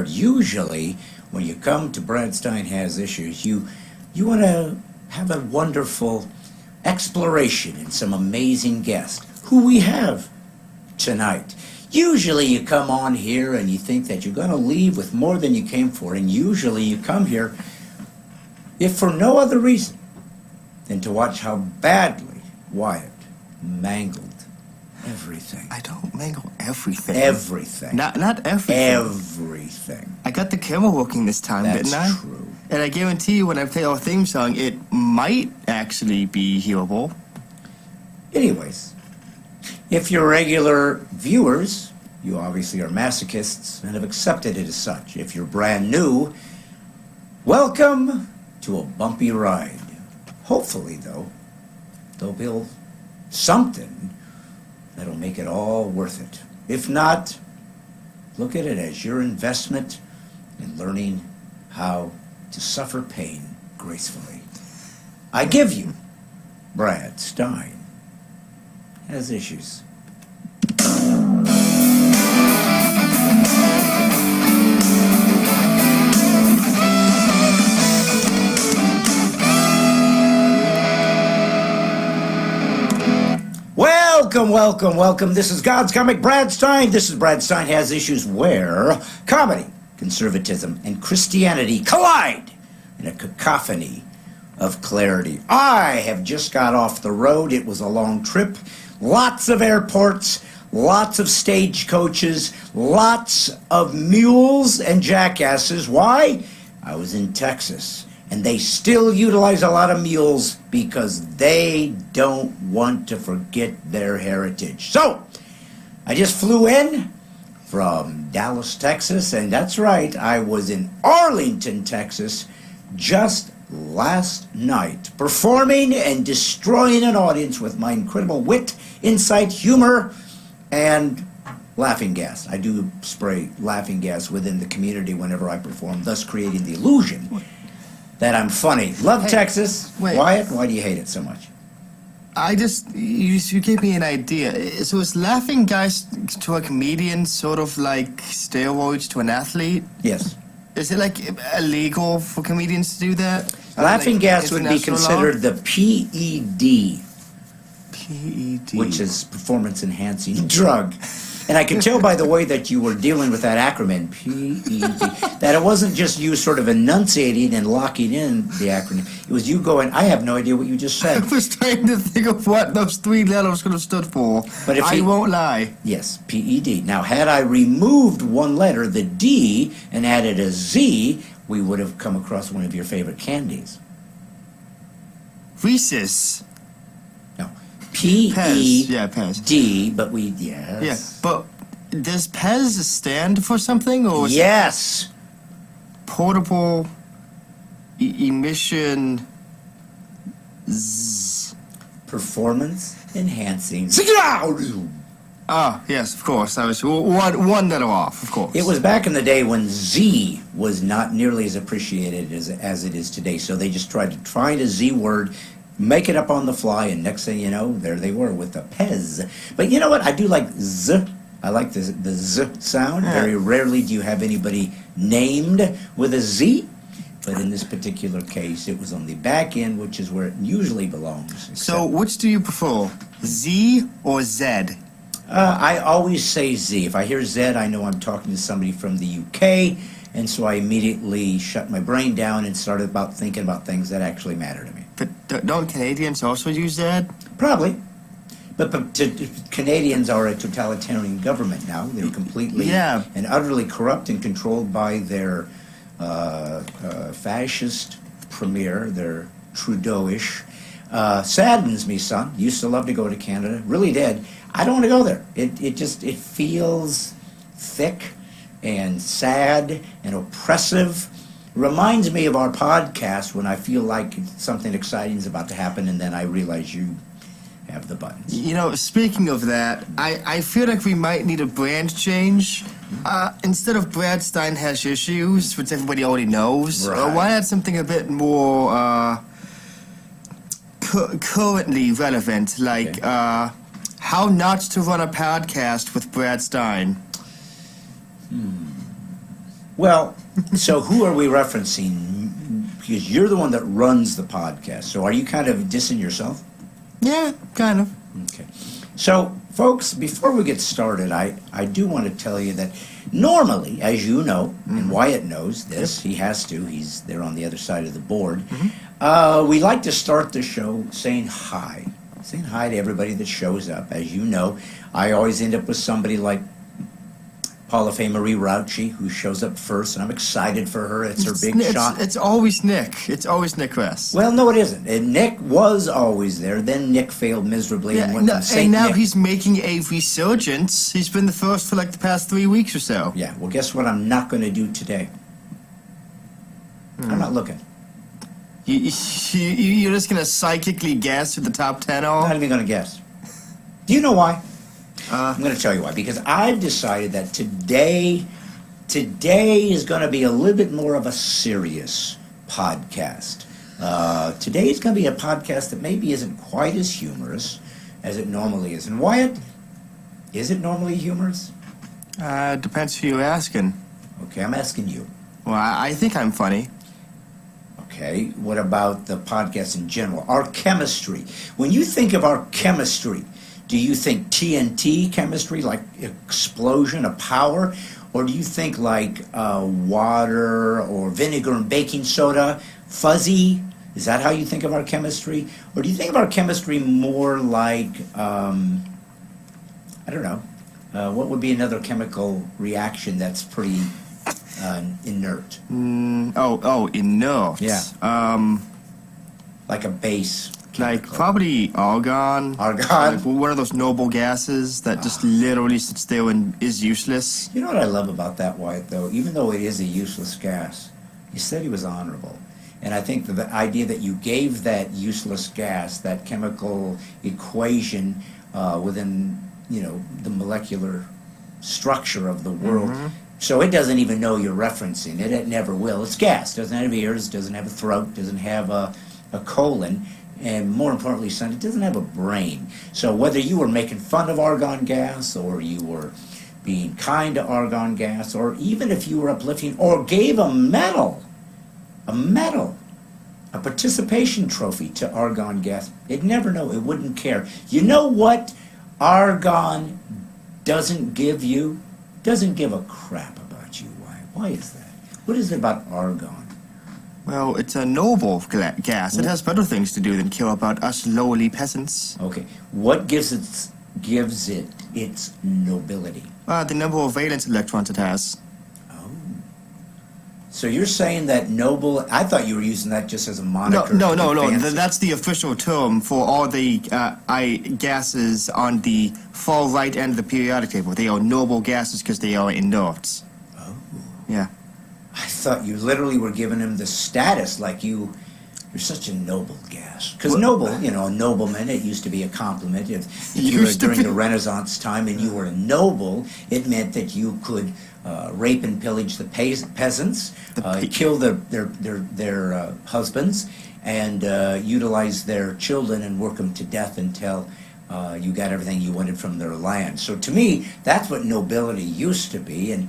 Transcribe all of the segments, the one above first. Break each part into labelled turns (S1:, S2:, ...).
S1: heard. Usually, when you come to Brad Stine Has Issues, you want to have a wonderful exploration and some amazing guests, who we have tonight. Usually you come on here and you think that you're going to leave with more than you came for, and usually you come here, if for no other reason than to watch how badly Wyatt mangled everything.
S2: I don't mangle everything.
S1: Everything.
S2: Not everything.
S1: Everything.
S2: I got the camera working this time, didn't I?
S1: That's true.
S2: And I guarantee you, when I play our theme song, it might actually be hearable.
S1: Anyways, if you're regular viewers, you obviously are masochists and have accepted it as such. If you're brand new, welcome to a bumpy ride. Hopefully, though, they'll build something that'll make it all worth it. If not, look at it as your investment in learning how to suffer pain gracefully. I give you Brad Stine Has Issues. Welcome. This is God's comic, Brad Stine. This is Brad Stine Has Issues, where comedy, conservatism, and Christianity collide in a cacophony of clarity. I have just got off the road. It was a long trip. Lots of airports, lots of stagecoaches, lots of mules and jackasses. Why? I was in Texas. And they still utilize a lot of mules because they don't want to forget their heritage. So, I just flew in from Dallas, Texas, and that's right, I was in Arlington, Texas, just last night, performing and destroying an audience with my incredible wit, insight, humor, and laughing gas. I do spray laughing gas within the community whenever I perform, thus creating the illusion that I'm funny. Love Texas.
S2: Wait.
S1: Wyatt, why do you hate it so much?
S2: You gave me an idea. So is laughing gas to a comedian sort of like steroids to an athlete?
S1: Yes.
S2: Is it like illegal for comedians to do that?
S1: Laughing
S2: like
S1: gas would be considered
S2: law?
S1: the PED,
S2: PED.
S1: which is performance enhancing drug. And I can tell by the way that you were dealing with that acronym, PED, that it wasn't just you sort of enunciating and locking in the acronym. It was you going, I have no idea what you just said.
S2: I was trying to think of what those three letters could have stood for.
S1: But if
S2: I won't lie.
S1: Yes, PED. Now, had I removed one letter, the D, and added a Z, we would have come across one of your favorite candies.
S2: Reese's.
S1: No. P-E-D,
S2: Yeah, Pez.
S1: but yes.
S2: Yeah, but does Pez stand for something, or is
S1: Yes.
S2: portable emission
S1: Performance enhancing.
S2: Ah, yes, of course. I was one letter off, of course.
S1: It was back in the day when Z was not nearly as appreciated as it is today. So they just tried to find a Z word, make it up on the fly, and next thing you know, there they were with the Pez. But you know what? I do like Z. I like the Z sound.
S2: Yeah.
S1: Very rarely do you have anybody named with a Z. But in this particular case, it was on the back end, which is where it usually belongs.
S2: So, which do you prefer, Z or Z?
S1: I always say Z. If I hear Z, I know I'm talking to somebody from the UK, and so I immediately shut my brain down and started thinking about things that actually matter to me.
S2: But don't Canadians also use Z?
S1: Probably. But Canadians are a totalitarian government now. They're completely and utterly corrupt and controlled by their fascist premier, their Trudeau-ish. Saddens me, son. Used to love to go to Canada. Really did. I don't want to go there. It feels thick and sad and oppressive. Reminds me of our podcast when I feel like something exciting is about to happen and then I realize you have the buttons.
S2: You know, speaking of that, I feel like we might need a brand change. Instead of Brad Stine Has Issues, which everybody already knows,
S1: Right.
S2: why add something a bit more currently relevant, like how not to run a podcast with Brad Stine.
S1: Well, so who are we referencing? Because you're the one that runs the podcast. So are you kind of dissing yourself?
S2: Yeah, kind of.
S1: Okay. So, folks, before we get started, I do want to tell you that normally, as you know, and Wyatt knows this, he has to, he's there on the other side of the board, we like to start the show saying hi. Saying hi to everybody that shows up. As you know, I always end up with somebody like Paula Fay Marie Raucci, who shows up first, and I'm excited for her. It's her big shot.
S2: It's always Nick. It's always Nick West.
S1: Well, no, it isn't. And Nick was always there. Then Nick failed miserably and went from Saint
S2: and now
S1: Nick.
S2: he's making a resurgence. He's been the first for like the past 3 weeks or so.
S1: Yeah, well, guess what I'm not going to do today? I'm not looking.
S2: You're just going to psychically guess who the top 10
S1: I'm
S2: are?
S1: not even going to guess. Do you know why? I'm going to tell you why. Because I've decided that today is going to be a little bit more of a serious podcast. Today is going to be a podcast that maybe isn't quite as humorous as it normally is. And Wyatt, is it normally humorous?
S2: Depends who you're asking.
S1: Okay, I'm asking you.
S2: Well, I think I'm funny.
S1: Okay, what about the podcast in general? Our chemistry. When you think of our chemistry, do you think TNT chemistry, like explosion of power? Or do you think like water or vinegar and baking soda, fuzzy? Is that how you think of our chemistry? Or do you think of our chemistry more like, I don't know, what would be another chemical reaction that's pretty inert?
S2: Inert.
S1: Yeah. Like a base.
S2: Like probably argon.
S1: Argon?
S2: Like one of those noble gases that just literally sits there and is useless.
S1: You know what I love about that, Wyatt, though? Even though it is a useless gas, you said he was honorable. And I think the idea that you gave that useless gas, that chemical equation within, the molecular structure of the world, so it doesn't even know you're referencing it. It never will. It's gas. Doesn't have ears, doesn't have a throat, doesn't have a colon. And more importantly, son, it doesn't have a brain. So whether you were making fun of argon gas or you were being kind to argon gas, or even if you were uplifting or gave a medal, a participation trophy to argon gas, it'd never know. It wouldn't care. You know what argon doesn't give you? Doesn't give a crap about you. Why? Why is that? What is it about argon?
S2: Well, it's a noble gas. It has better things to do than care about us lowly peasants.
S1: Okay. What gives it its nobility?
S2: The number of valence electrons it has.
S1: Oh. So you're saying that noble... I thought you were using that just as a moniker.
S2: No.
S1: Fancy.
S2: That's the official term for all the gases on the far right end of the periodic table. They are noble gases because they are inert.
S1: Oh.
S2: Yeah.
S1: I thought you literally were giving him the status like you're such a noble gas. Because noble, a nobleman, it used to be a compliment. If you were during the Renaissance time and you were a noble, it meant that you could rape and pillage the peasants, kill their husbands, and utilize their children and work them to death until you got everything you wanted from their land. So to me, that's what nobility used to be. And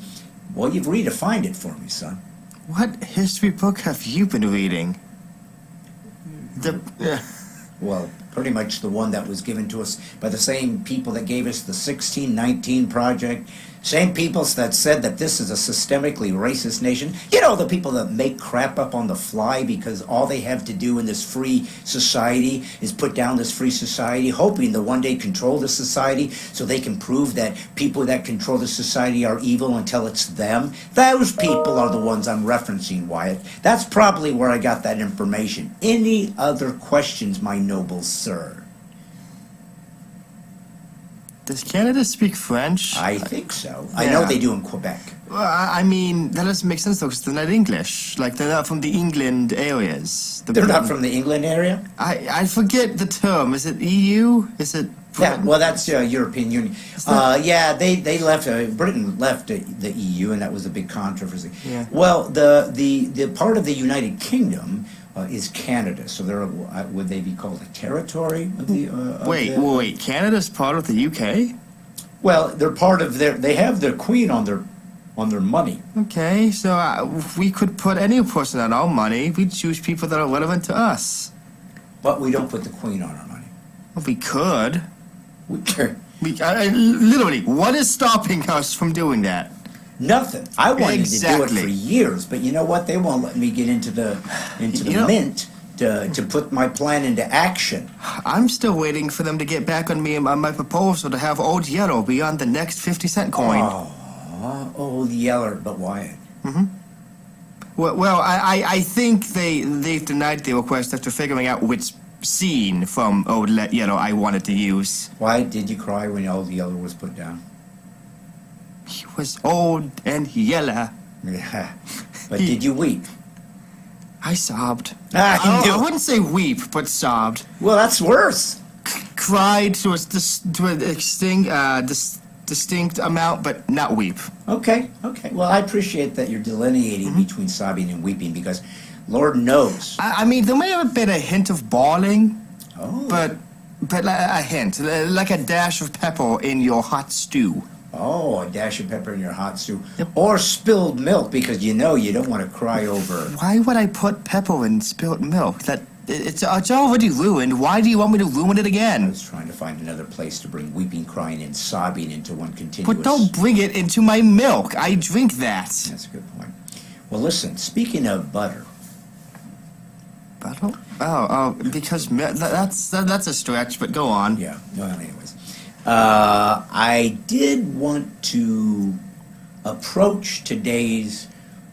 S1: well, you've redefined it for me, son.
S2: What history book have you been reading?
S1: Well, pretty much the one that was given to us by the same people that gave us the 1619 Project, same people that said that this is a systemically racist nation. You know, the people that make crap up on the fly because all they have to do in this free society is put down this free society, hoping to one day control the society so they can prove that people that control the society are evil until it's them. Those people are the ones I'm referencing, Wyatt. That's probably where I got that information. Any other questions, my noble sir?
S2: Does Canada speak French?
S1: I think so.
S2: Yeah.
S1: I know they do in Quebec.
S2: Well, I mean, that doesn't make sense, though, because they're not English. Like, they're not from the England areas.
S1: They're not from the England area?
S2: I forget the term. Is it EU? Is it...
S1: Yeah, well, that's European Union. Yeah, they left. Britain left the EU, and that was a big controversy.
S2: Yeah.
S1: Well, the part of the United Kingdom is Canada. So they're would they be called a territory of the?
S2: Wait. Canada's part of the UK?
S1: Well, they're part of their. They have their queen on on their money.
S2: Okay, so we could put any person on our money. We choose people that are relevant to us.
S1: But we don't put the Queen on our money.
S2: Well, we could.
S1: We,
S2: Literally, what is stopping us from doing that?
S1: nothing. I wanted to do it
S2: Exactly.
S1: for years, but you know what? They won't let me get into the mint to put my plan into action.
S2: I'm still waiting for them to get back on me on my proposal to have Old Yellow be on the next 50-cent coin.
S1: Old Yeller, but why?
S2: Well, I think they've denied the request after figuring out which scene from Old Yellow I wanted to use.
S1: Why did you cry when Old Yeller was put down?
S2: He was old and yellow.
S1: Yeah. But did you weep?
S2: I sobbed.
S1: Ah, you
S2: I
S1: do.
S2: wouldn't say weep, but sobbed.
S1: Well, that's worse.
S2: Cried to a distinct amount, but not weep.
S1: Okay. Well, I appreciate that you're delineating between sobbing and weeping because Lord knows.
S2: I mean, there may have been a hint of bawling,
S1: Oh.
S2: but a hint, like a dash of pepper in your hot stew.
S1: Oh, a dash of pepper in your hot stew.
S2: Yep.
S1: Or spilled milk because you know you don't want to cry over.
S2: Why would I put pepper in spilt milk? It's already ruined. Why do you want me to ruin it
S1: I
S2: again?
S1: was trying to find another place to bring weeping, crying, and sobbing into one continuous.
S2: But don't bring it into my milk. I drink that.
S1: That's a good point. Well, listen, speaking of butter.
S2: Butter? Oh, because that's a stretch. But go on.
S1: Yeah, well, anyways. I did want to approach today's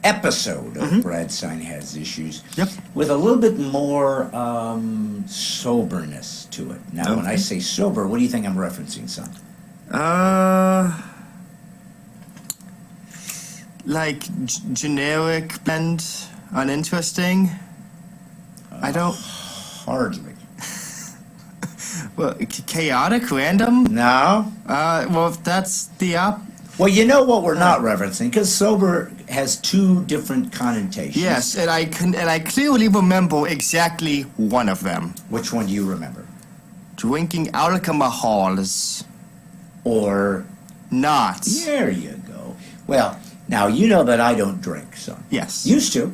S1: episode of Brad Stine Has Issues
S2: Yep.
S1: with a little bit more soberness to it. Now, when I
S2: Okay.
S1: say sober, what do you think I'm referencing, son?
S2: Like generic and uninteresting. I don't.
S1: Hardly.
S2: Well, chaotic, random.
S1: No?
S2: Well, that's the op.
S1: Well, you know what we're not referencing, because sober has two different connotations.
S2: Yes, and I clearly remember exactly one of them.
S1: Which one do you remember?
S2: Drinking alcohols.
S1: Or,
S2: Not.
S1: there you go. Well, now you know that I don't drink, son.
S2: Yes.
S1: Used to.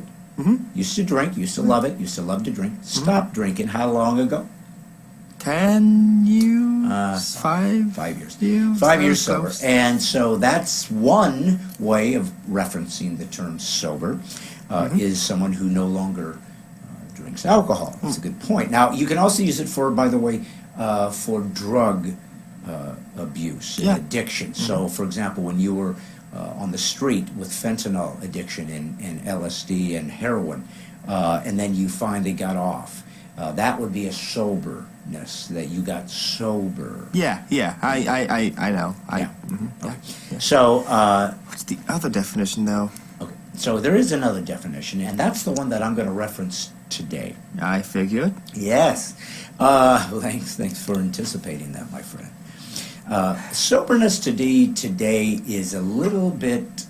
S1: Used to drink, used to love it, used to love to drink. Stopped drinking how long ago?
S2: 10 years? 5?
S1: 5 years.
S2: 5
S1: 5 years sober.
S2: close.
S1: And so that's one way of referencing the term sober, is someone who no longer drinks alcohol. That's a good point. Now, you can also use it for, by the way, for drug abuse and
S2: Yeah.
S1: addiction. So, for example, when you were on the street with fentanyl addiction and LSD and heroin, and then you finally got off, that would be a soberness, that you got sober.
S2: Yeah, I know.
S1: Yeah.
S2: Yeah.
S1: So,
S2: What's the other definition, though?
S1: okay. So there is another definition, and that's the one that I'm going to reference today.
S2: I figured.
S1: Yes. Thanks for anticipating that, my friend. Soberness today is a little bit,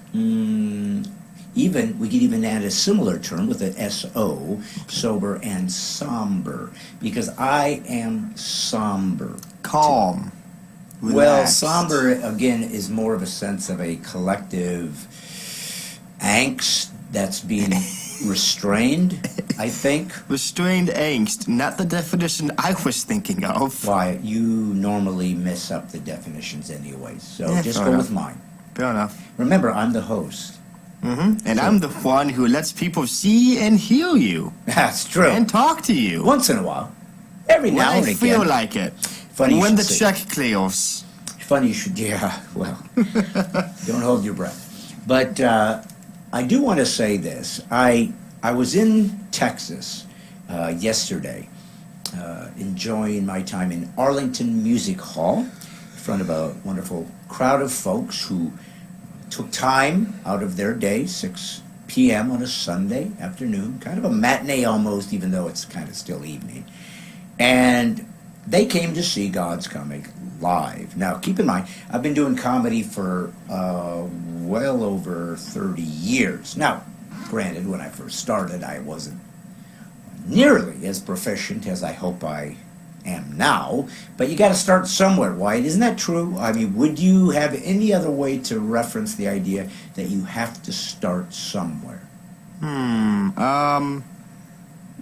S1: even, we could even add a similar term with an S-O, sober and somber, because I am somber.
S2: Calm.
S1: Well,
S2: Relaxed.
S1: somber, again, is more of a sense of a collective angst that's being restrained, I think.
S2: Restrained angst, not the definition I was thinking of.
S1: Why, you normally mess up the definitions anyway, so
S2: Yeah,
S1: just
S2: fair
S1: go
S2: enough.
S1: with mine.
S2: Fair enough.
S1: Remember, I'm the host.
S2: And I'm the one who lets people see and hear you
S1: That's true.
S2: and talk to you.
S1: Once in a while. Every
S2: When
S1: now
S2: I
S1: and again.
S2: feel like it.
S1: Funny you
S2: When
S1: should
S2: the
S1: say
S2: check clears.
S1: Funny you should, yeah, well, don't hold your breath. But I do want to say this. I was in Texas yesterday, enjoying my time in Arlington Music Hall in front of a wonderful crowd of folks who took time out of their day, 6 p.m. on a Sunday afternoon, kind of a matinee almost, even though it's kind of still evening. And they came to see God's Comic live. Now, keep in mind, I've been doing comedy for well over 30 years. Now, granted, when I first started, I wasn't nearly as proficient as I hope I am now. But you got to start somewhere, Wyatt. Isn't that true? I mean, would you have any other way to reference the idea that you have to start somewhere?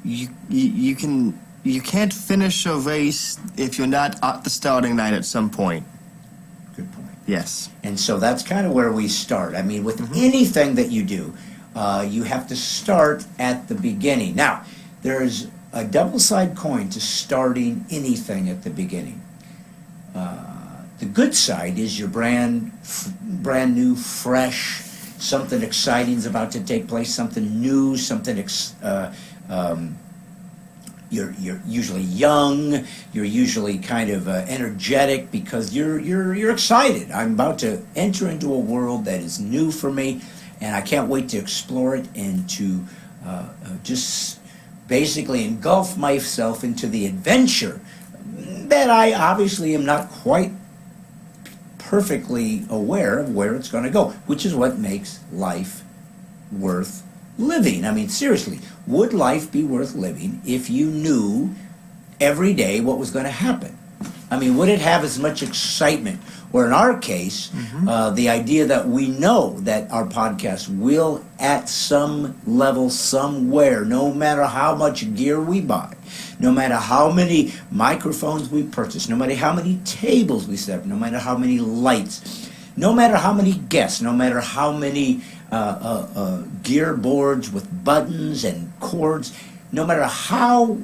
S2: You can't finish a race if you're not at the starting line at some point.
S1: Good point.
S2: Yes.
S1: And so that's kind of where we start. I mean, with anything that you do, you have to start at the beginning. Now, there's a double-sided coin to starting anything at the beginning. The good side is you're brand new, fresh, something exciting is about to take place, something new, something you're usually young, you're usually kind of energetic because you're excited. I'm about to enter into a world that is new for me, and I can't wait to explore it and to just basically engulf myself into the adventure that I obviously am not quite perfectly aware of where it's going to go, which is what makes life worth living. I mean, seriously, would life be worth living if you knew every day what was going to happen? I mean, would it have as much excitement? Or in our case, the idea that we know that our podcast will, at some level, somewhere, no matter how much gear we buy, no matter how many microphones we purchase, no matter how many tables we set up, no matter how many lights, no matter how many guests, no matter how many gear boards with buttons and cords, no matter how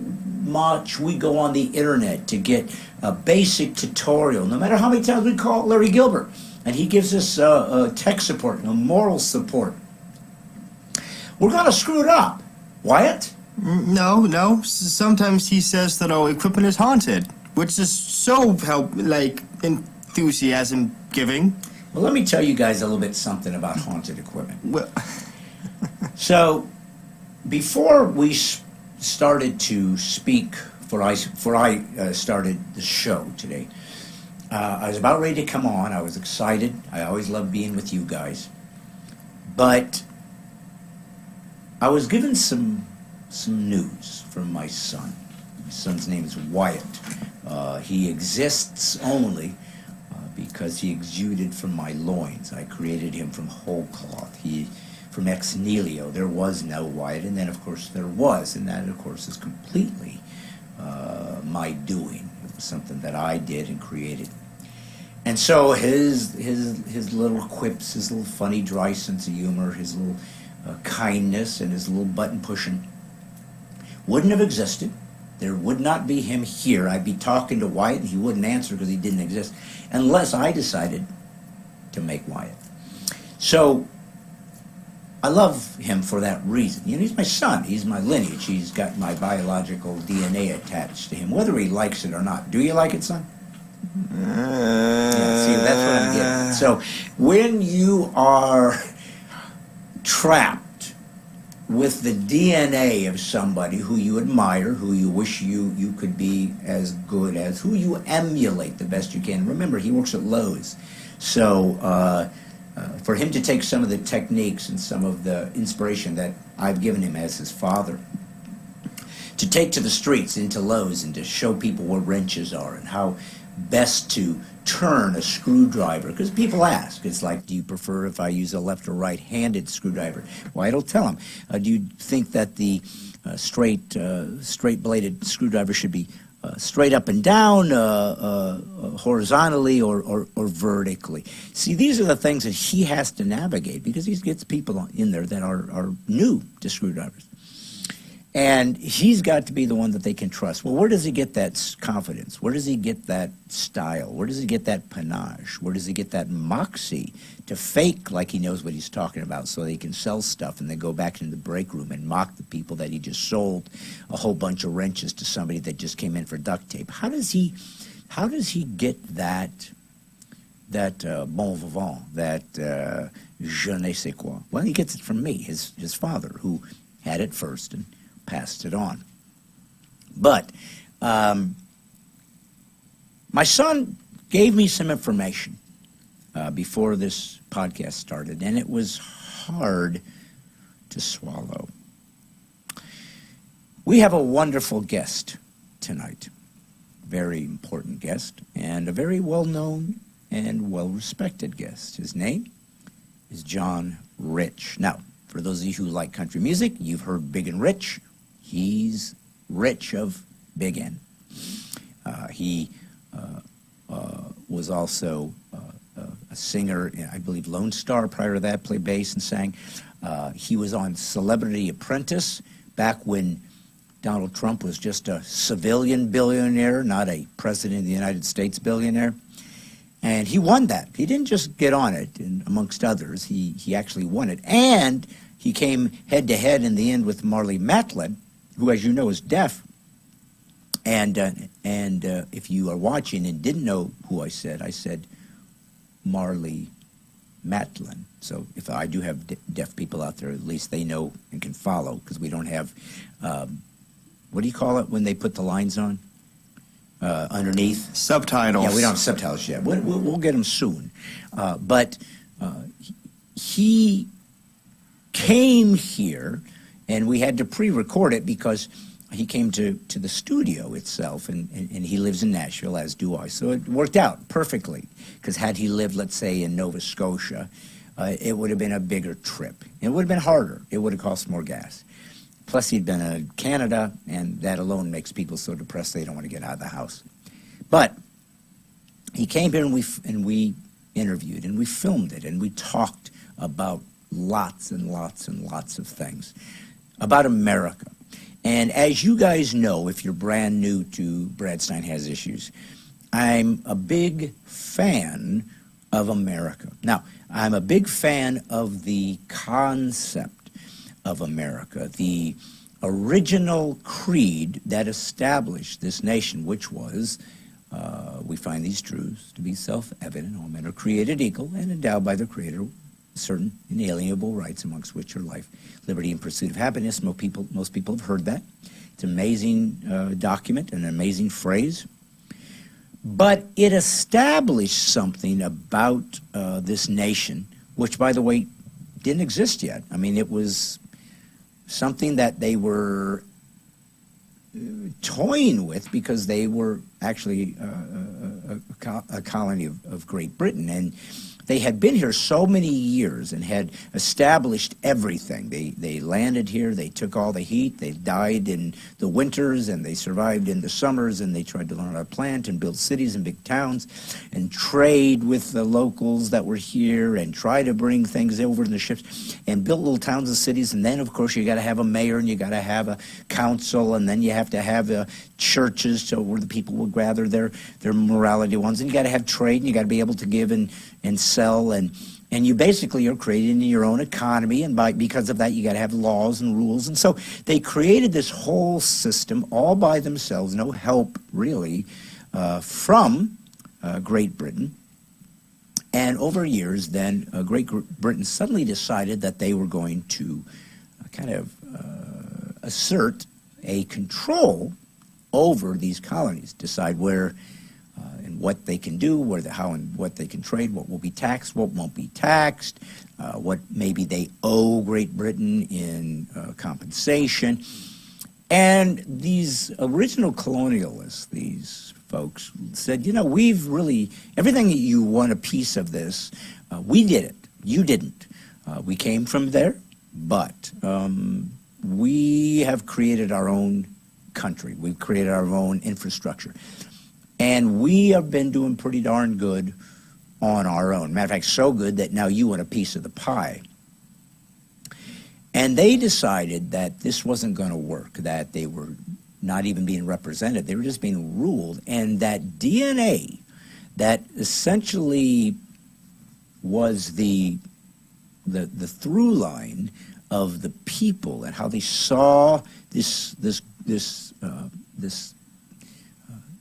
S1: much we go on the internet to get a basic tutorial, no matter how many times we call Larry Gilbert and he gives us tech support, moral support, we're going to screw it up. Wyatt?
S2: No. Sometimes he says that our equipment is haunted, which is so enthusiasm giving.
S1: Well, let me tell you guys a little bit something about haunted equipment.
S2: Well,
S1: so, before we started to speak, before I started the show today, I was about ready to come on. I was excited. I always love being with you guys. But I was given some news from my son. My son's name is Wyatt. He exists only because he exuded from my loins. I created him from whole cloth. From ex nihilo. There was no Wyatt, and then of course there was, and that of course is completely my doing. It was something that I did and created. And so his little quips, his little funny, dry sense of humor, his little kindness, and his little button pushing wouldn't have existed. There would not be him here. I'd be talking to Wyatt, and he wouldn't answer because he didn't exist, unless I decided to make Wyatt. So I love him for that reason. You know, he's my son. He's my lineage. He's got my biological DNA attached to him, whether he likes it or not. Do you like it, son? Yeah, see, that's what I'm getting at. So when you are trapped with the DNA of somebody who you admire, who you wish you could be as good as, who you emulate the best you can. Remember, he works at Lowe's. So for him to take some of the techniques and some of the inspiration that I've given him as his father, to take to the streets, into Lowe's, and to show people where wrenches are and how best to turn a screwdriver. Because people ask, it's like, do you prefer if I use a left or right-handed screwdriver? Well, I'll tell them, do you think that the straight-bladed screwdriver should be straight up and down, horizontally, or vertically? See, these are the things that he has to navigate because he gets people in there that are new to screwdrivers. And he's got to be the one that they can trust. Well, where does he get that confidence? Where does he get that style? Where does he get that panache? Where does he get that moxie to fake like he knows what he's talking about so that he can sell stuff and then go back into the break room and mock the people that he just sold a whole bunch of wrenches to somebody that just came in for duct tape? How does he get that bon vivant, that je ne sais quoi? Well, he gets it from me, his father, who had it first and passed it on. But my son gave me some information before this podcast started, and it was hard to swallow. We have a wonderful guest tonight. very important guest and a very well-known and well-respected guest. His name is John Rich. Now, for those of you who like country music, you've heard Big and Rich. He's Rich of Big N. He was also a singer, I believe Lone Star prior to that, played bass and sang. He was on Celebrity Apprentice back when Donald Trump was just a civilian billionaire, not a president of the United States billionaire. And he won that. He didn't just get on it, and amongst others, he actually won it. And he came head-to-head in the end with Marlee Matlin, who, as you know, is deaf. And if you are watching and didn't know who I said Marlee Matlin. So if I do have deaf people out there, at least they know and can follow, because we don't have, what do you call it when they put the lines on? Underneath?
S2: Subtitles.
S1: Yeah, we don't have subtitles yet. We'll get them soon. But he came here, and we had to pre-record it because he came to the studio itself, and he lives in Nashville, as do I. So it worked out perfectly, because had he lived, let's say, in Nova Scotia, it would have been a bigger trip. It would have been harder. It would have cost more gas. Plus, he'd been in Canada, and that alone makes people so depressed they don't want to get out of the house. But he came here, and we interviewed, and we filmed it, and we talked about lots and lots and lots of things about America. And as you guys know, if you're brand new to Brad Stine Has Issues, I'm a big fan of America. Now, I'm a big fan of the concept of America, the original creed that established this nation, which was, we find these truths to be self-evident. All men are created equal and endowed by their Creator with certain inalienable rights, amongst which are life, liberty, and pursuit of happiness. Most people have heard that. It's an amazing document, an amazing phrase. But it established something about this nation, which, by the way, didn't exist yet. I mean, it was something that they were toying with because they were actually a colony of Great Britain. And they had been here so many years and had established everything. They landed here, they took all the heat, they died in the winters, and they survived in the summers, and they tried to learn how to plant and build cities and big towns and trade with the locals that were here and try to bring things over in the ships and build little towns and cities. And then, of course, you got to have a mayor, and you got to have a council, and then you have to have churches where the people will gather their morality ones, and you got to have trade, and you got to be able to give and sell, and you basically are creating your own economy, and because of that you got to have laws and rules. And so they created this whole system all by themselves, no help really from Great Britain. And over years then Great Britain suddenly decided that they were going to kind of assert a control over these colonies, decide where and what they can do, how and what they can trade, what will be taxed, what won't be taxed, what maybe they owe Great Britain in compensation. And these original colonialists, these folks, said, you know, we've really, everything that you want a piece of this, we did it, you didn't. We came from there, but we have created our own country. We've created our own infrastructure. And we have been doing pretty darn good on our own. Matter of fact, so good that now you want a piece of the pie. And they decided that this wasn't going to work, that they were not even being represented. They were just being ruled. And that DNA that essentially was the through line of the people and how they saw this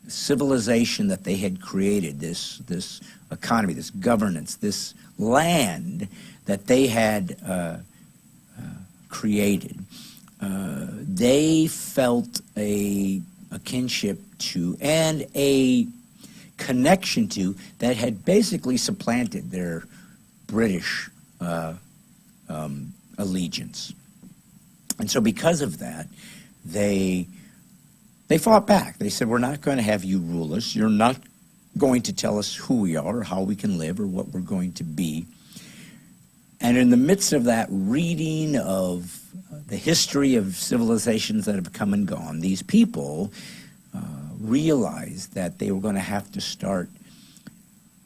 S1: civilization that they had created, this economy, this governance, this land that they had created. They felt a kinship to and a connection to that had basically supplanted their British allegiance. And so because of that, they They fought back. They said, we're not going to have you rule us. You're not going to tell us who we are or how we can live or what we're going to be. And in the midst of that reading of the history of civilizations that have come and gone, these people realized that they were going to have to start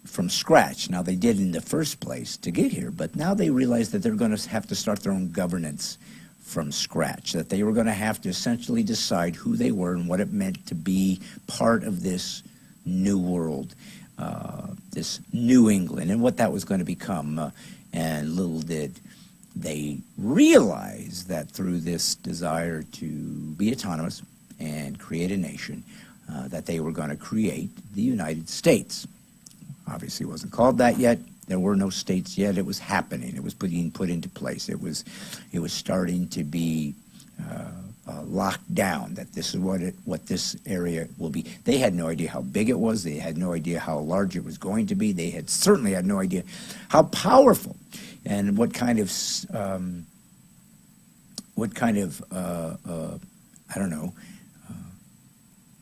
S1: from scratch. Now, they did in the first place to get here, but now they realized that they're going to have to start their own governance from scratch, that they were going to have to essentially decide who they were and what it meant to be part of this new world, this New England, and what that was going to become. And little did they realize that through this desire to be autonomous and create a nation, that they were going to create the United States. Obviously, it wasn't called that yet. There were no states yet. It was happening. It was being put into place. It was starting to be locked down. That this is what this area will be. They had no idea how big it was. They had no idea how large it was going to be. They had certainly had no idea how powerful and what kind of I don't know.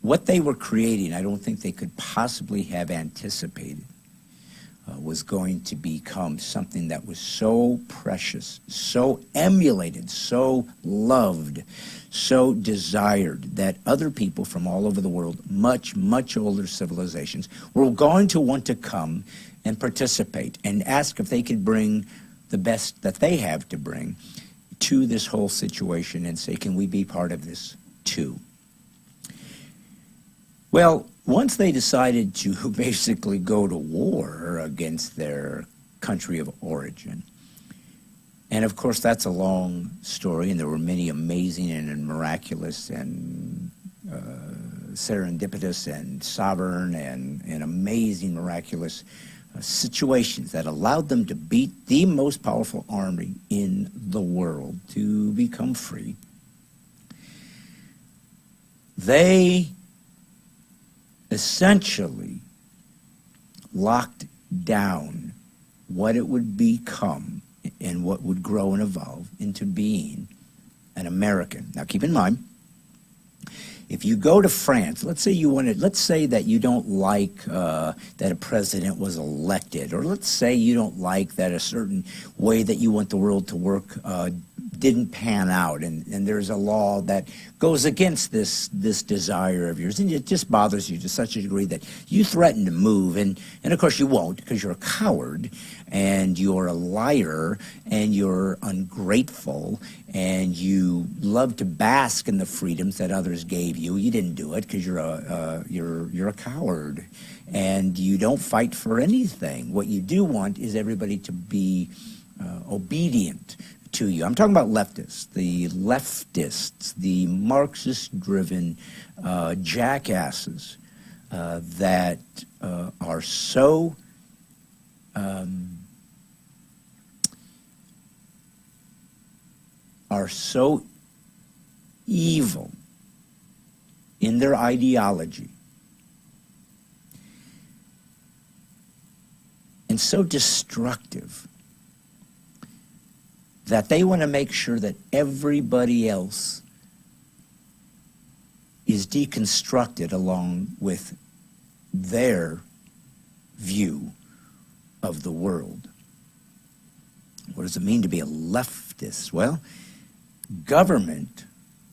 S1: What they were creating, I don't think they could possibly have anticipated. Was going to become something that was so precious, so emulated, so loved, so desired, that other people from all over the world, much, much older civilizations, were going to want to come and participate and ask if they could bring the best that they have to bring to this whole situation and say, can we be part of this too? Well, once they decided to basically go to war against their country of origin, and of course that's a long story, and there were many amazing and miraculous and serendipitous and sovereign and amazing miraculous situations that allowed them to beat the most powerful army in the world to become free. They essentially locked down what it would become and what would grow and evolve into being an American. Now, keep in mind, if you go to France, let's say that you don't like that a president was elected, or let's say you don't like that a certain way that you want the world to work didn't pan out, and there's a law that goes against this desire of yours, and it just bothers you to such a degree that you threaten to move, and of course you won't, because you're a coward, and you're a liar, and you're ungrateful, and you love to bask in the freedoms that others gave you. You didn't do it because you're a coward, and you don't fight for anything. What you do want is everybody to be obedient to you. I'm talking about leftists, the Marxist-driven jackasses that are so evil in their ideology and so destructive that they want to make sure that everybody else is deconstructed along with their view of the world. What does it mean to be a leftist? Well, government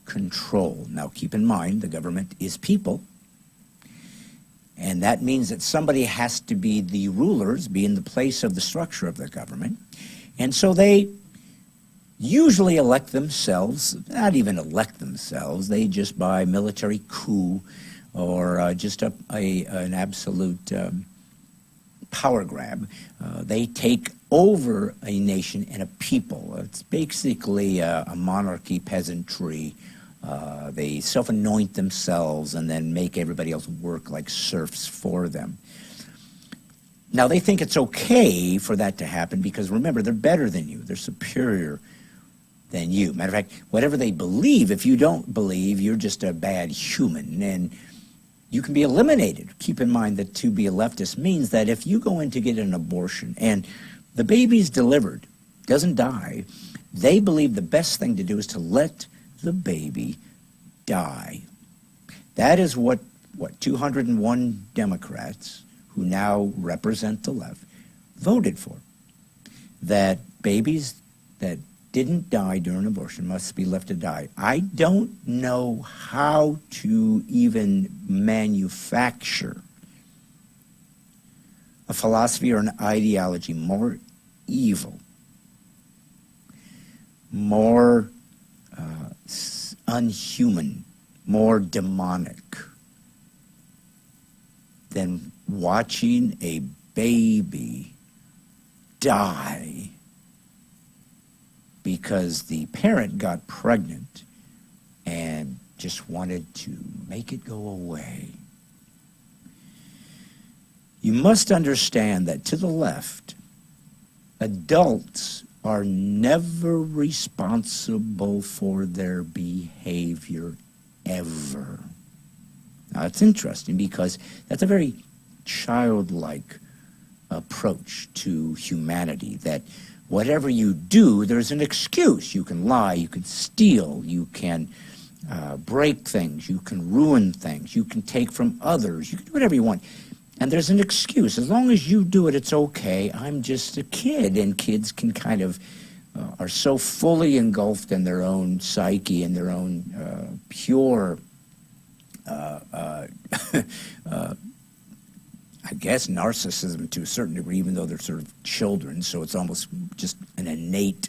S1: control. Now, keep in mind, the government is people, and that means that somebody has to be the rulers, be in the place of the structure of the government, and so they usually elect themselves, not even elect themselves, they just by military coup or just an absolute power grab, they take over a nation and a people. It's basically a monarchy, peasantry. They self-anoint themselves and then make everybody else work like serfs for them. Now, they think it's okay for that to happen because, remember, they're better than you. They're superior than you. Matter of fact, whatever they believe, if you don't believe, you're just a bad human, and you can be eliminated. Keep in mind that to be a leftist means that if you go in to get an abortion and the baby's delivered, doesn't die, they believe the best thing to do is to let the baby die. That is what 201 Democrats who now represent the left voted for. That babies that didn't die during abortion must be left to die. I don't know how to even manufacture a philosophy or an ideology more evil, more unhuman, more demonic than watching a baby die because the parent got pregnant and just wanted to make it go away. You must understand that to the left, adults are never responsible for their behavior ever. Now, it's interesting because that's a very childlike approach to humanity, that whatever you do, there's an excuse. You can lie, you can steal, you can break things, you can ruin things, you can take from others, you can do whatever you want. And there's an excuse. As long as you do it, it's okay. I'm just a kid. And kids can kind of are so fully engulfed in their own psyche and their own pure, I guess, narcissism to a certain degree, even though they're sort of children. So it's almost just an innate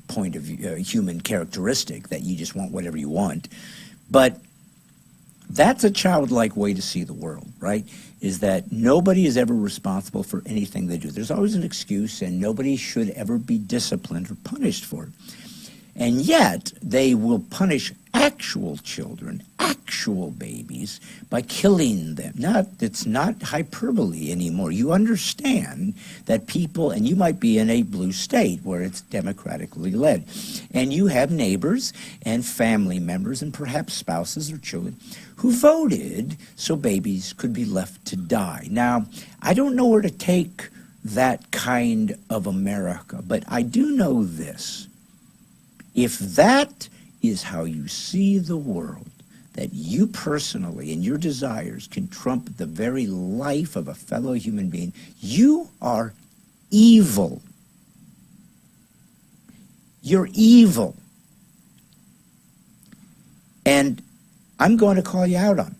S1: point of view, human characteristic that you just want whatever you want. But that's a childlike way to see the world, right? Is that nobody is ever responsible for anything they do. There's always an excuse, and nobody should ever be disciplined or punished for it. And yet, they will punish actual children, actual babies, by killing them. It's not hyperbole anymore. You understand that people, and you might be in a blue state where it's democratically led, and you have neighbors and family members and perhaps spouses or children who voted so babies could be left to die. Now, I don't know where to take that kind of America, but I do know this. If that is how you see the world, that you personally and your desires can trump the very life of a fellow human being, you are evil. You're evil. And I'm going to call you out on it.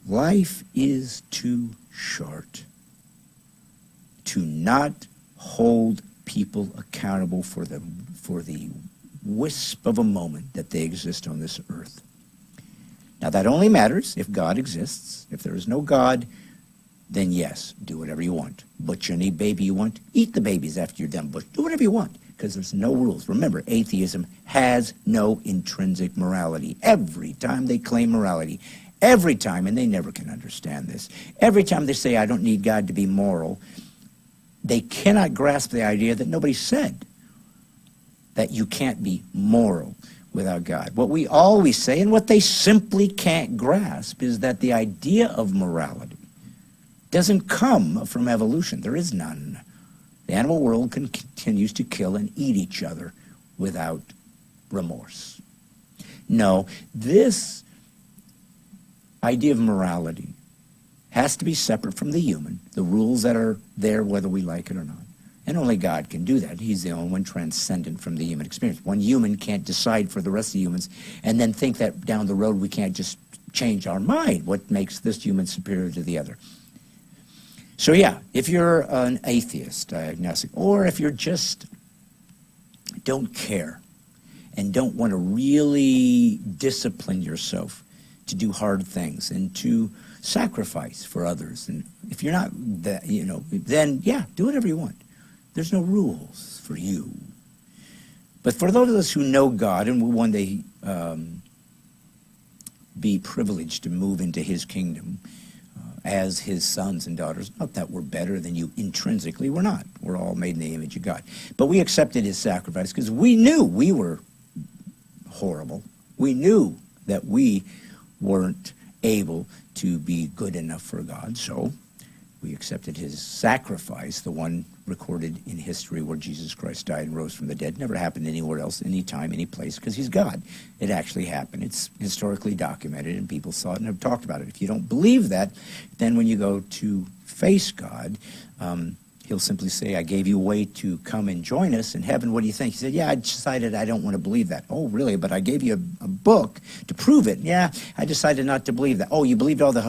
S1: Life is too short to not hold people accountable for the wisp of a moment that they exist on this earth. Now, that only matters if God exists. If there is no God, then yes, do whatever you want. Butcher any baby you want. Eat the babies after you're done. Do whatever you want, because there's no rules. Remember, atheism has no intrinsic morality. Every time they claim morality, every time, and they never can understand this, every time they say, I don't need God to be moral, they cannot grasp the idea that nobody said that you can't be moral without God. What we always say, and what they simply can't grasp, is that the idea of morality doesn't come from evolution. There is none. The animal world continues to kill and eat each other without remorse. No, this idea of morality has to be separate from the human, the rules that are there whether we like it or not. And only God can do that. He's the only one transcendent from the human experience. One human can't decide for the rest of the humans and then think that down the road we can't just change our mind. What makes this human superior to the other? So yeah, if you're an atheist, agnostic, or if you're just don't care and don't want to really discipline yourself to do hard things and to sacrifice for others, and if you're not that, then yeah, do whatever you want. There's no rules for you. But for those of us who know God and will one day be privileged to move into his kingdom as his sons and daughters, not that we're better than you intrinsically, we're not. We're all made in the image of God. But we accepted his sacrifice because we knew we were horrible. We knew that we weren't able to be good enough for God. So We accepted his sacrifice, the one recorded in history where Jesus Christ died and rose from the dead. Never happened anywhere else, any time, any place, because he's God. It actually happened. It's historically documented, and people saw it and have talked about it. If you don't believe that, then when you go to face God, he'll simply say, I gave you a way to come and join us in heaven. What do you think? He said, yeah, I decided I don't want to believe that. Oh, really? But I gave you a book to prove it. Yeah, I decided not to believe that. Oh, you believed all the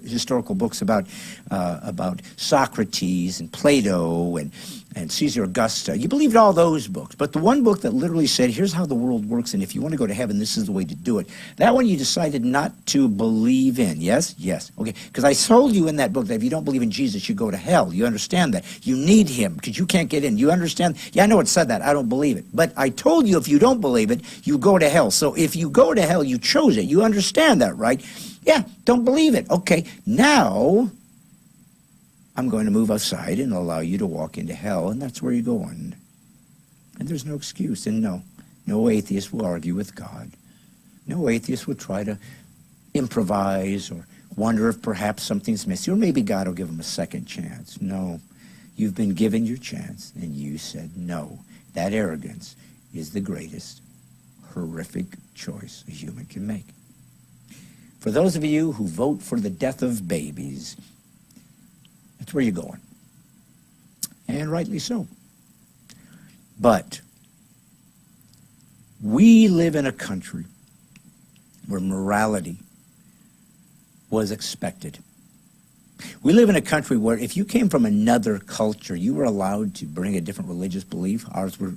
S1: historical books about Socrates and Plato and Caesar Augusta. You believed all those books. But the one book that literally said, here's how the world works, and if you want to go to heaven, this is the way to do it. That one you decided not to believe in. Yes? Yes. Okay. Because I told you in that book that if you don't believe in Jesus, you go to hell. You understand that. You need him because you can't get in. You understand? Yeah, I know it said that. I don't believe it. But I told you if you don't believe it, you go to hell. So if you go to hell, you chose it. You understand that, right? Yeah, don't believe it. Okay, now I'm going to move aside and allow you to walk into hell, and that's where you're going. And there's no excuse. And no atheist will argue with God. No atheist will try to improvise or wonder if perhaps something's missing, or maybe God will give him a second chance. No. You've been given your chance, and you said no. That arrogance is the greatest horrific choice a human can make. For those of you who vote for the death of babies, that's where you're going. And rightly so. But we live in a country where morality was expected. We live in a country where if you came from another culture, you were allowed to bring a different religious belief.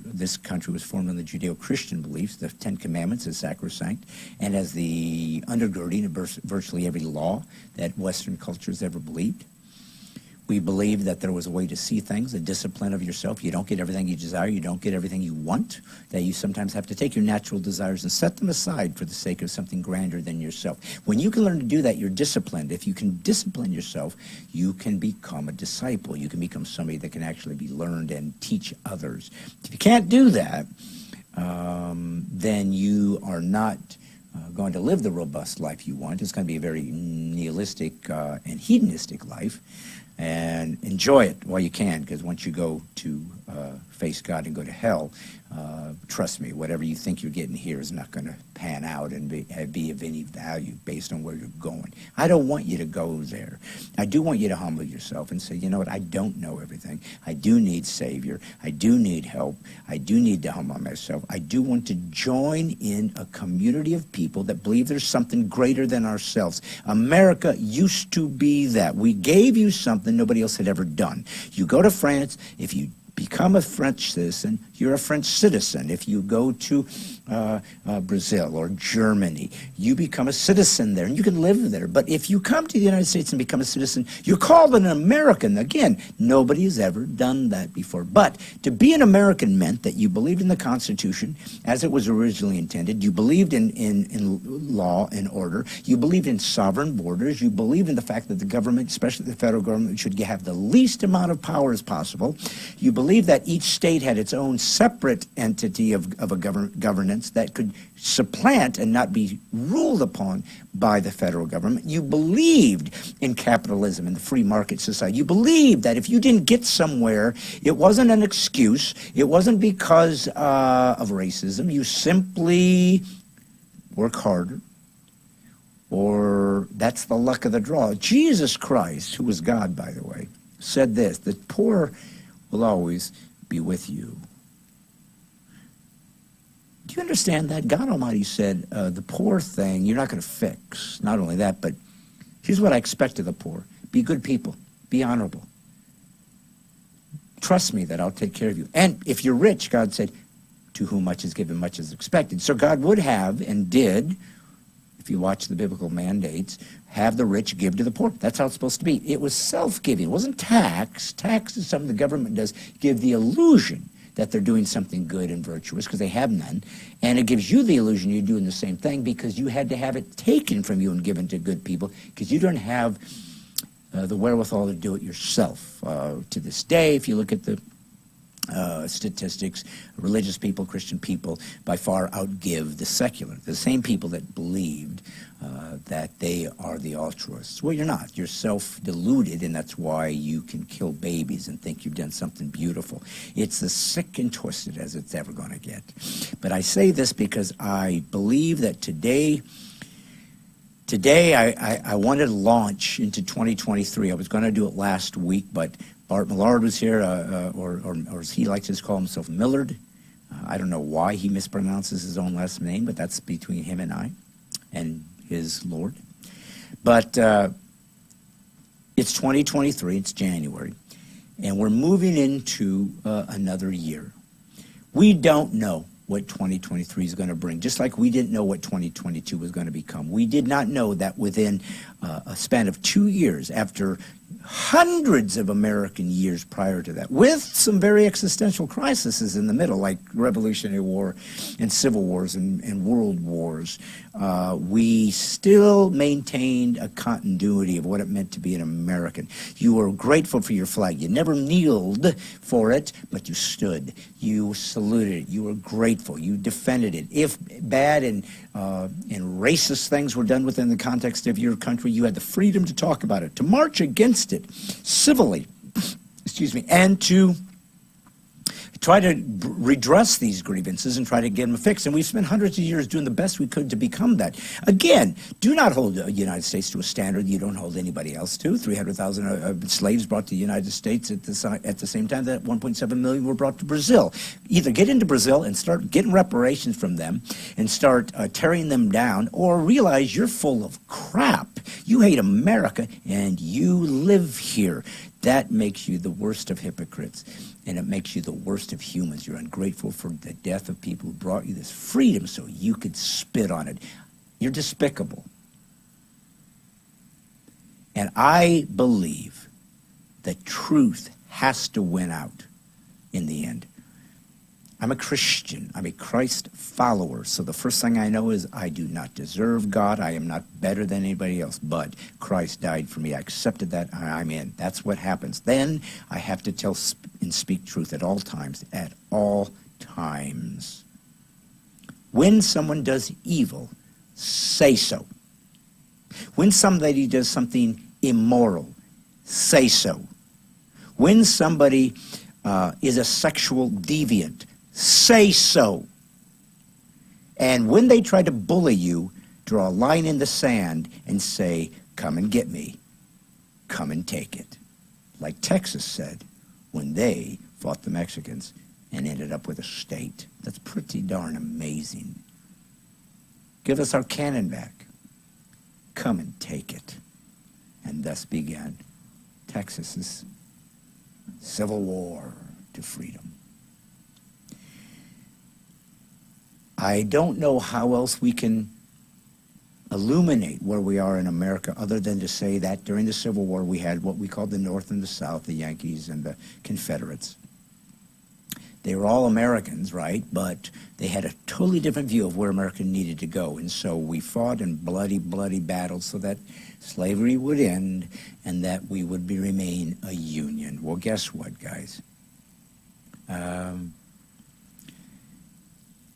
S1: This country was formed on the Judeo-Christian beliefs. The Ten Commandments is sacrosanct and as the undergirding of virtually every law that Western cultures ever believed. We believed that there was a way to see things, a discipline of yourself. You don't get everything you desire. You don't get everything you want. That you sometimes have to take your natural desires and set them aside for the sake of something grander than yourself. When you can learn to do that, you're disciplined. If you can discipline yourself, you can become a disciple. You can become somebody that can actually be learned and teach others. If you can't do that, then you are not going to live the robust life you want. It's going to be a very nihilistic and hedonistic life. And enjoy it while you can, because once you go to face God and go to hell, trust me, whatever you think you're getting here is not going to pan out and be of any value based on where you're going. I don't want you to go there. I do want you to humble yourself and say, you know what, I don't know everything. I do need Savior. I do need help. I do need to humble myself. I do want to join in a community of people that believe there's something greater than ourselves. America used to be that. We gave you something nobody else had ever done. You go to France, if you become a French citizen, you're a French citizen. If you go to Brazil or Germany, you become a citizen there, and you can live there. But if you come to the United States and become a citizen, you're called an American. Again, nobody has ever done that before. But to be an American meant that you believed in the Constitution as it was originally intended. You believed in law and order. You believed in sovereign borders. You believed in the fact that the government, especially the federal government, should have the least amount of power as possible. You believed that each state had its own separate entity of a governance that could supplant and not be ruled upon by the federal government. You believed in capitalism and the free market society. You believed that if you didn't get somewhere, it wasn't an excuse. It wasn't because of racism. You simply work harder, or that's the luck of the draw. Jesus Christ, who was God, by the way, said this: the poor will always be with you. Do you understand that? God Almighty said, the poor thing, you're not going to fix. Not only that, but here's what I expect of the poor. Be good people. Be honorable. Trust me that I'll take care of you. And if you're rich, God said, to whom much is given, much is expected. So God would have and did, if you watch the biblical mandates, have the rich give to the poor. That's how it's supposed to be. It was self-giving. It wasn't tax. Tax is something the government does, give the illusion that they're doing something good and virtuous, because they have none. And it gives you the illusion you're doing the same thing because you had to have it taken from you and given to good people, because you don't have the wherewithal to do it yourself. To this day, if you look at the statistics, religious people, Christian people, by far outgive the secular. The same people that believed that they are the altruists. Well, you're not. You're self-deluded, and that's why you can kill babies and think you've done something beautiful. It's as sick and twisted as it's ever going to get. But I say this because I believe that today I wanted to launch into 2023. I was going to do it last week, but Bart Millard was here, or as he likes to call himself, Millard. I don't know why he mispronounces his own last name, but that's between him and I and his Lord. But it's 2023, it's January, and we're moving into another year. We don't know what 2023 is going to bring, just like we didn't know what 2022 was going to become. We did not know that within a span of 2 years, after hundreds of American years prior to that, with some very existential crises in the middle, like Revolutionary War and Civil Wars and World Wars, we still maintained a continuity of what it meant to be an American. You were grateful for your flag. You never kneeled for it, but you stood. You saluted it. You were grateful. You defended it. If bad and racist things were done within the context of your country, you had the freedom to talk about it, to march against it civilly, excuse me, and to try to redress these grievances and try to get them fixed. And we've spent hundreds of years doing the best we could to become that. Again, do not hold the United States to a standard you don't hold anybody else to. 300,000 slaves brought to the United States at the same time that 1.7 million were brought to Brazil. Either get into Brazil and start getting reparations from them and start tearing them down, or realize you're full of crap. You hate America and you live here. That makes you the worst of hypocrites, and it makes you the worst of humans. You're ungrateful for the death of people who brought you this freedom so you could spit on it. You're despicable. And I believe that truth has to win out in the end. I'm a Christian. I'm a Christ follower. So the first thing I know is I do not deserve God. I am not better than anybody else. But Christ died for me. I accepted that. I'm in. That's what happens. Then I have to tell and speak truth at all times. At all times. When someone does evil, say so. When somebody does something immoral, say so. When somebody is a sexual deviant, say so. And when they try to bully you, draw a line in the sand and say, come and get me. Come and take it. Like Texas said when they fought the Mexicans and ended up with a state. That's pretty darn amazing. Give us our cannon back. Come and take it. And thus began Texas's civil war to freedom. I don't know how else we can illuminate where we are in America other than to say that during the Civil War we had what we called the North and the South, the Yankees and the Confederates. They were all Americans, right? But they had a totally different view of where America needed to go. And so we fought in bloody, bloody battles so that slavery would end and that we would remain a union. Well, guess what, guys?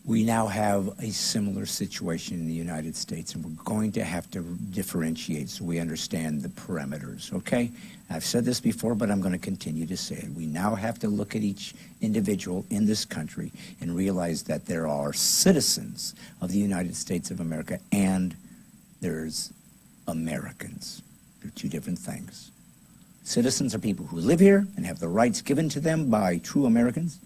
S1: We now have a similar situation in the United States, and we're going to have to differentiate so we understand the parameters, okay? I've said this before, but I'm going to continue to say it. We now have to look at each individual in this country and realize that there are citizens of the United States of America and there's Americans. They're two different things. Citizens are people who live here and have the rights given to them by true Americans.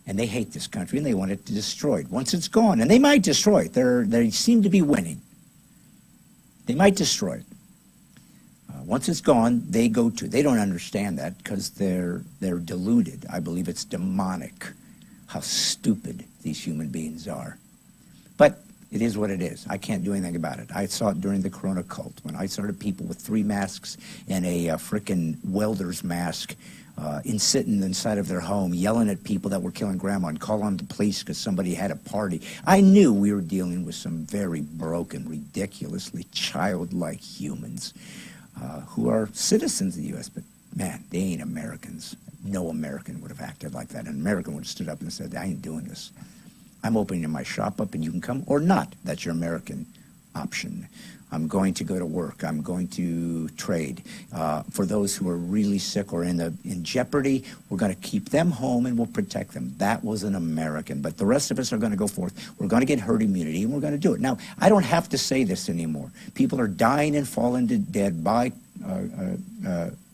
S1: And they hate this country, and they want it destroyed. Once it's gone, and they might destroy it. They seem to be winning. They might destroy it. Once it's gone, they don't understand that because they're deluded. I believe it's demonic how stupid these human beings are. But it is what it is. I can't do anything about it. I saw it during the Corona cult when I started people with 3 masks and a frickin' welder's mask sitting inside of their home, yelling at people that were killing grandma and calling the police because somebody had a party. I knew we were dealing with some very broken, ridiculously childlike humans who are citizens of the U.S., but man, they ain't Americans. No American would have acted like that. An American would have stood up and said, I ain't doing this. I'm opening my shop up and you can come or not. That's your American option. I'm going to go to work. I'm going to trade. For those who are really sick or in jeopardy, we're going to keep them home and we'll protect them. That was an American. But the rest of us are going to go forth. We're going to get herd immunity and we're going to do it. Now, I don't have to say this anymore. People are dying and falling dead by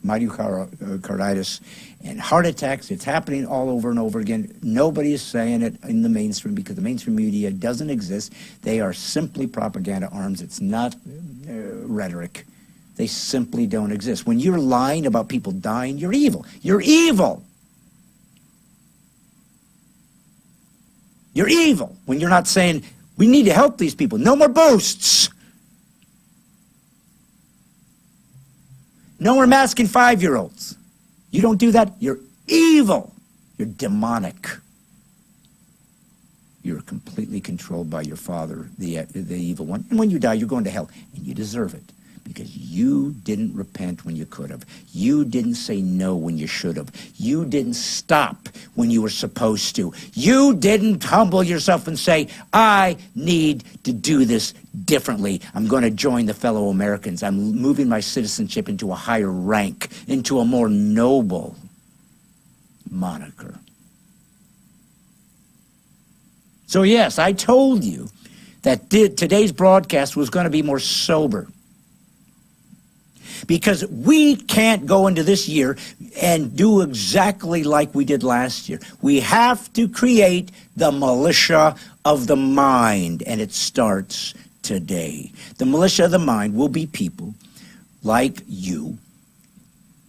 S1: myocarditis and heart attacks. It's happening all over and over again. Nobody is saying it in the mainstream because the mainstream media doesn't exist. They are simply propaganda arms. It's not rhetoric. They simply don't exist. When you're lying about people dying, you're evil. You're evil. You're evil when you're not saying, we need to help these people. No more boosts. No more masking 5-year-olds. You don't do that, you're evil. You're demonic. You're completely controlled by your father, the evil one. And when you die, you're going to hell. And you deserve it. Because you didn't repent when you could have. You didn't say no when you should have. You didn't stop when you were supposed to. You didn't humble yourself and say, I need to do this differently. I'm going to join the fellow Americans. I'm moving my citizenship into a higher rank, into a more noble moniker. So yes, I told you that today's broadcast was going to be more sober. Because we can't go into this year and do exactly like we did last year. We have to create the militia of the mind, and it starts today. The militia of the mind will be people like you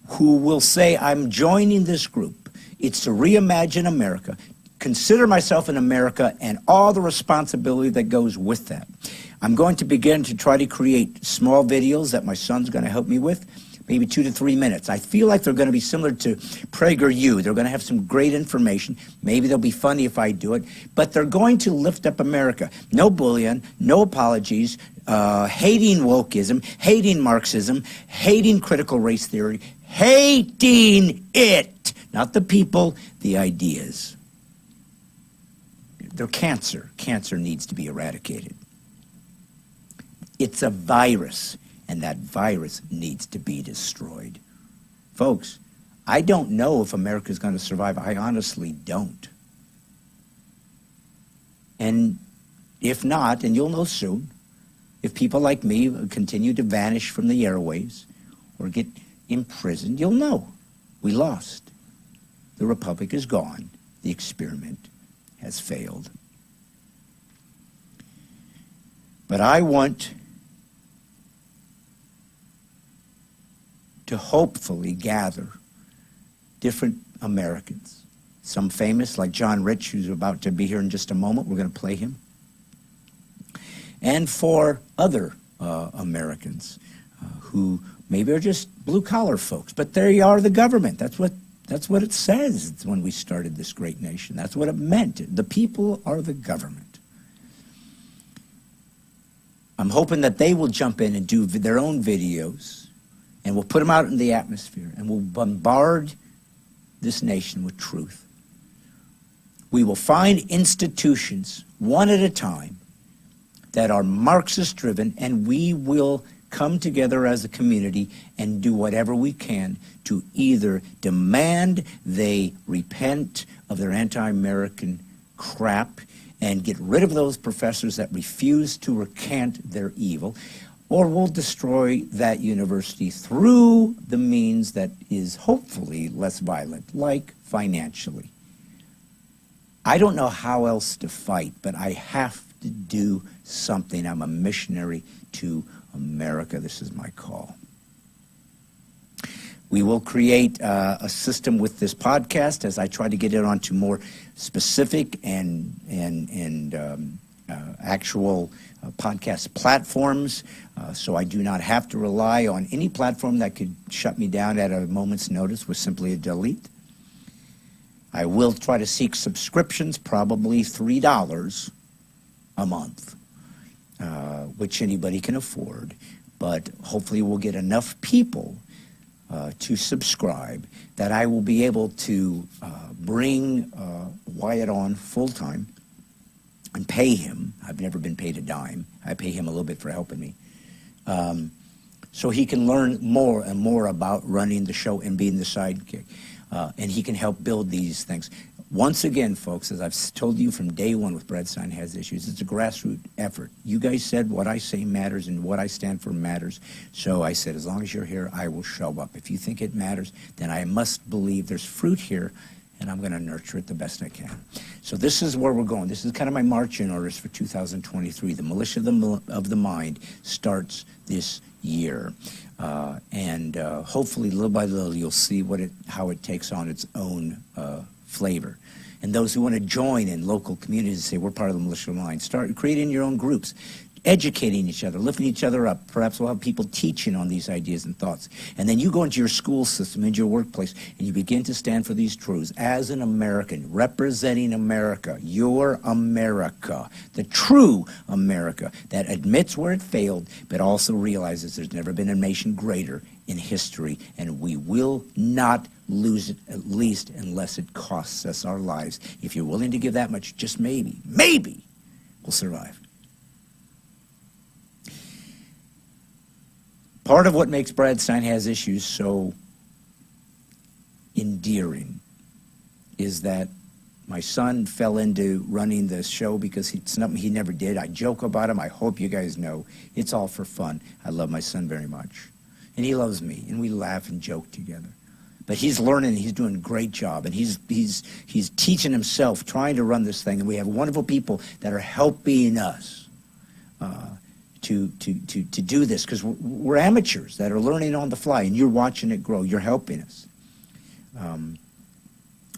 S1: who will say, I'm joining this group. It's to reimagine America, consider myself in America, and all the responsibility that goes with that. I'm going to begin to try to create small videos that my son's going to help me with, maybe 2 to 3 minutes. I feel like they're going to be similar to PragerU. They're going to have some great information. Maybe they'll be funny if I do it, but they're going to lift up America. No bullying, no apologies, hating wokeism, hating Marxism, hating critical race theory, hating it, not the people, the ideas. They're cancer. Cancer needs to be eradicated. It's a virus, and that virus needs to be destroyed. Folks, I don't know if America's going to survive. I honestly don't. And if not, and you'll know soon, if people like me continue to vanish from the airwaves or get imprisoned, you'll know. We lost. The republic is gone. The experiment has failed. But I want to hopefully gather different Americans. Some famous, like John Rich, who's about to be here in just a moment. We're going to play him. And for other Americans who maybe are just blue-collar folks, but they are the government. That's what it says when we started this great nation. That's what it meant. The people are the government. I'm hoping that they will jump in and do their own videos, and we'll put them out in the atmosphere, and we'll bombard this nation with truth. We will find institutions, one at a time, that are Marxist-driven, and we will come together as a community and do whatever we can to either demand they repent of their anti-American crap and get rid of those professors that refuse to recant their evil, or we'll destroy that university through the means that is hopefully less violent, like financially. I don't know how else to fight, but I have to do something. I'm a missionary to America. This is my call. We will create a system with this podcast as I try to get it onto more specific and actual podcast platforms, so I do not have to rely on any platform that could shut me down at a moment's notice with simply a delete. I will try to seek subscriptions, probably $3 a month, which anybody can afford, but hopefully we'll get enough people to subscribe, that I will be able to bring Wyatt on full-time and pay him. I've never been paid a dime. I pay him a little bit for helping me. So he can learn more and more about running the show and being the sidekick. And he can help build these things. Once again, folks, as I've told you from day one with Brad Stine Has Issues, it's a grassroots effort. You guys said what I say matters and what I stand for matters. So I said, as long as you're here, I will show up. If you think it matters, then I must believe there's fruit here, and I'm going to nurture it the best I can. So this is where we're going. This is kind of my marching orders for 2023. The Militia of the Mind starts this year. And hopefully, little by little, you'll see how it takes on its own flavor. And those who want to join in local communities and say, we're part of the Militia of the Mind, start creating your own groups, educating each other, lifting each other up. Perhaps we'll have people teaching on these ideas and thoughts. And then you go into your school system, into your workplace, and you begin to stand for these truths as an American, representing America, your America, the true America that admits where it failed, but also realizes there's never been a nation greater in history, and we will not lose it, at least unless it costs us our lives. If you're willing to give that much, just maybe, we'll survive. Part of what makes Brad Stine Has Issues so endearing is that my son fell into running the show because it's something he never did. I joke about him. I hope you guys know it's all for fun. I love my son very much. And he loves me, and we laugh and joke together. But he's learning, he's doing a great job, and he's teaching himself, trying to run this thing, and we have wonderful people that are helping us to do this, because we're amateurs that are learning on the fly, and you're watching it grow. You're helping us.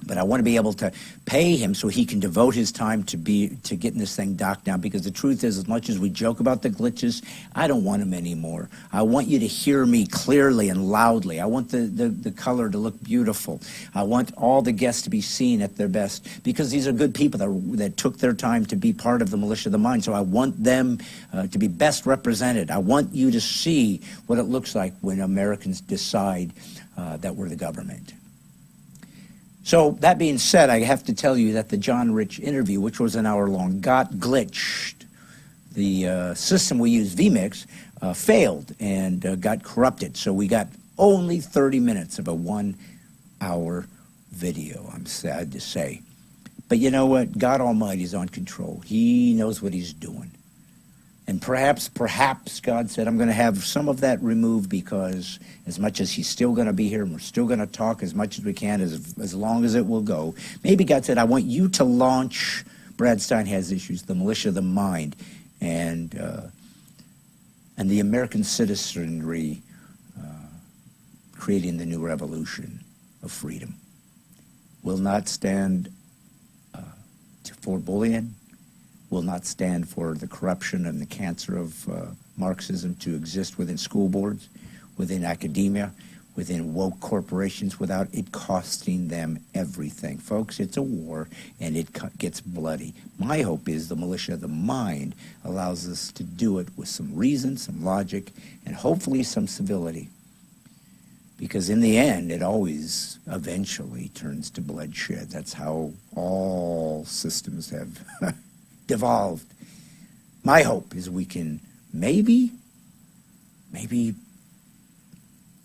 S1: But I want to be able to pay him so he can devote his time to getting this thing docked down, because the truth is, as much as we joke about the glitches, I don't want them anymore. I want you to hear me clearly and loudly. I want the color to look beautiful. I want all the guests to be seen at their best, because these are good people that took their time to be part of the Militia of the Mind. So I want them to be best represented. I want you to see what it looks like when Americans decide that we're the government. So that being said, I have to tell you that the John Rich interview, which was an hour long, got glitched. The system we use, vMix, failed and got corrupted. So we got only 30 minutes of a 1 hour video, I'm sad to say. But you know what? God Almighty is on control. He knows what he's doing. And perhaps God said, I'm going to have some of that removed, because as much as he's still going to be here and we're still going to talk as much as we can, as long as it will go, maybe God said, I want you to launch Brad Stine Has Issues, the Militia of the Mind, and the American citizenry creating the new revolution of freedom. Will not stand for bullying, will not stand for the corruption and the cancer of Marxism to exist within school boards, within academia, within woke corporations, without it costing them everything. Folks, it's a war, and it gets bloody. My hope is the Militia of the Mind allows us to do it with some reason, some logic, and hopefully some civility. Because in the end, it always eventually turns to bloodshed. That's how all systems have devolved. My hope is we can maybe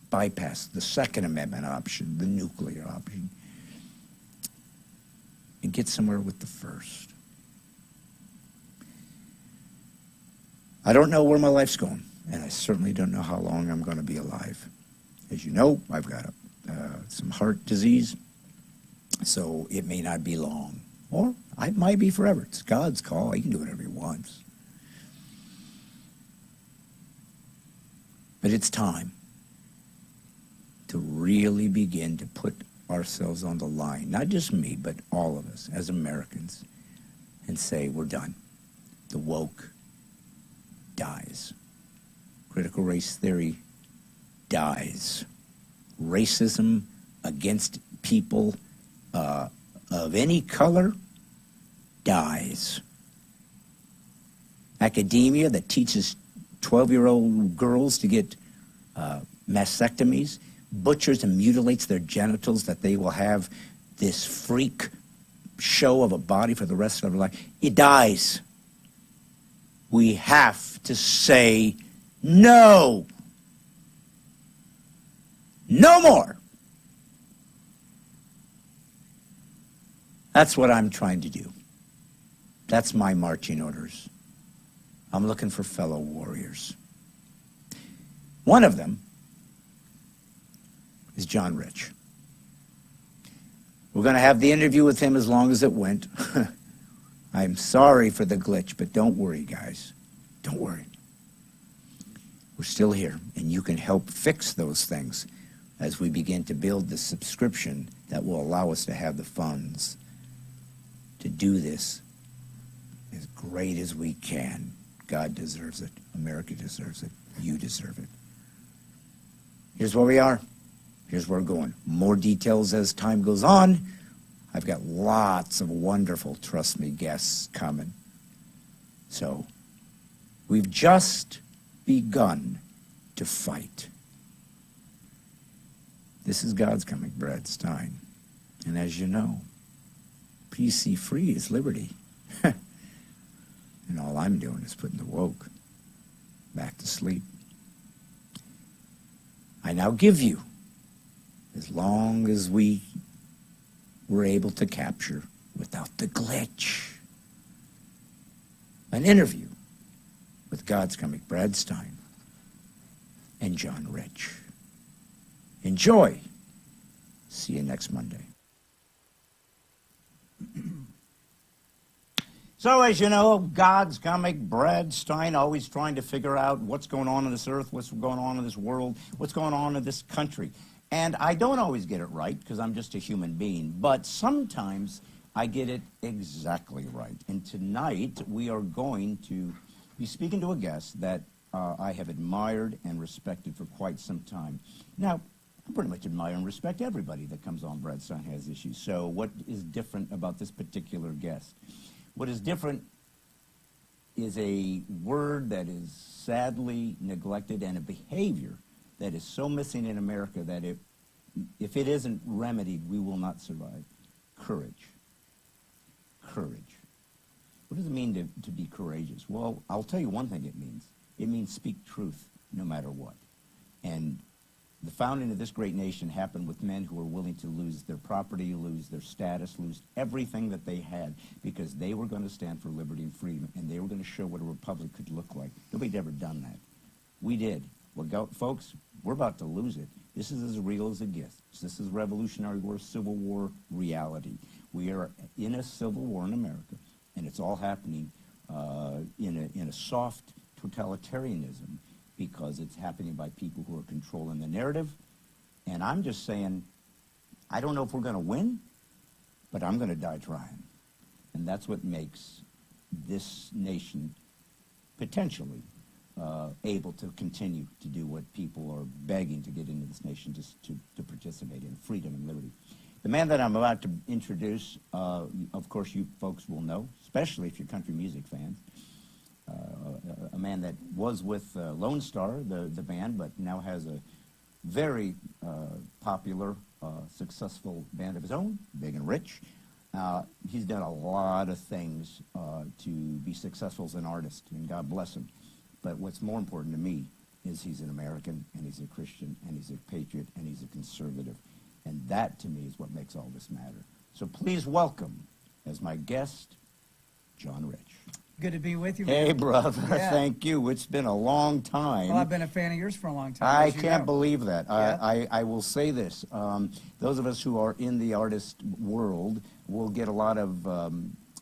S1: bypass the Second Amendment option, the nuclear option, and get somewhere with the first. I don't know where my life's going, and I certainly don't know how long I'm going to be alive. As you know, I've got some heart disease, so it may not be long. Or it might be forever. It's God's call. He can do whatever he wants. But it's time to really begin to put ourselves on the line. Not just me, but all of us as Americans. And say, we're done. The woke dies. Critical race theory dies. Racism against people of any color dies. Academia that teaches 12-year-old girls to get mastectomies butchers and mutilates their genitals, that they will have this freak show of a body for the rest of their life, it dies. We have to say no. No more. That's what I'm trying to do. That's my marching orders. I'm looking for fellow warriors. One of them is John Rich. We're going to have the interview with him as long as it went. I'm sorry for the glitch, but don't worry, guys. Don't worry. We're still here, and you can help fix those things as we begin to build the subscription that will allow us to have the funds to do this as great as we can. God deserves it. America deserves it. You deserve it. Here's where we are. Here's where we're going. More details as time goes on. I've got lots of wonderful, trust me, guests coming. So, we've just begun to fight. This is God's Comic, Brad Stine. And as you know, PC free is liberty. And all I'm doing is putting the woke back to sleep. I now give you, as long as we were able to capture without the glitch, an interview with God's Comic, Brad Stine and John Rich. Enjoy. See you next Monday. So, as you know, God's Comic, Brad Stine, always trying to figure out what's going on in this earth, what's going on in this world, what's going on in this country. And I don't always get it right, because I'm just a human being, but sometimes I get it exactly right. And tonight, we are going to be speaking to a guest that I have admired and respected for quite some time. Now, I pretty much admire and respect everybody that comes on Brad Stine Has Issues. So what is different about this particular guest? What is different is a word that is sadly neglected and a behavior that is so missing in America that if it isn't remedied, we will not survive. Courage. Courage. What does it mean to be courageous? Well, I'll tell you one thing it means. It means speak truth no matter what. And the founding of this great nation happened with men who were willing to lose their property, lose their status, lose everything that they had, because they were going to stand for liberty and freedom, and they were going to show what a republic could look like. Nobody'd ever done that. We did. Well, folks, we're about to lose it. This is as real as it gets. This is Revolutionary War, Civil War reality. We are in a civil war in America, and it's all happening in a soft totalitarianism, because it's happening by people who are controlling the narrative. And I'm just saying, I don't know if we're going to win, but I'm going to die trying. And that's what makes this nation potentially able to continue to do what people are begging to get into this nation just to participate in, freedom and liberty. The man that I'm about to introduce, of course you folks will know, especially if you're country music fans. A man that was with Lone Star, the band, but now has a very popular, successful band of his own, Big and Rich. He's done a lot of things to be successful as an artist, and God bless him. But what's more important to me is he's an American, and he's a Christian, and he's a patriot, and he's a conservative. And that, to me, is what makes all this matter. So please welcome, as my guest, John Rich.
S3: Good to be with you, man.
S1: Hey, brother.
S3: Yeah.
S1: Thank you. It's been a long time.
S3: Well, I've been a fan of yours for a long time.
S1: I
S3: as you
S1: can't
S3: know.
S1: believe that.
S3: Yeah.
S1: I will say this. Those of us who are in the artist world will get a lot of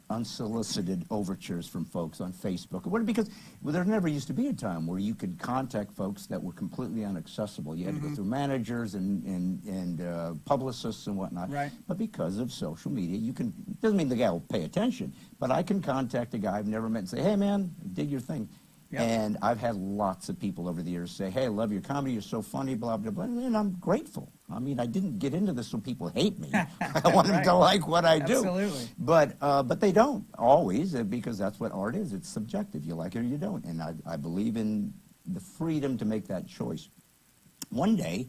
S1: unsolicited overtures from folks on Facebook. Because there never used to be a time where you could contact folks that were completely inaccessible. You had to go through managers and publicists and whatnot.
S3: Right.
S1: But because of social media, you can, doesn't mean the guy will pay attention, but I can contact a guy I've never met and say, hey man, dig your thing.
S3: Yep.
S1: And I've had lots of people over the years say, hey, I love your comedy, you're so funny, blah, blah, blah. And I'm grateful. I mean, I didn't get into this so people hate me. I want them to like what I do.
S3: Absolutely.
S1: But they don't always, because that's what art is. It's subjective. You like it or you don't. And I believe in the freedom to make that choice. One day,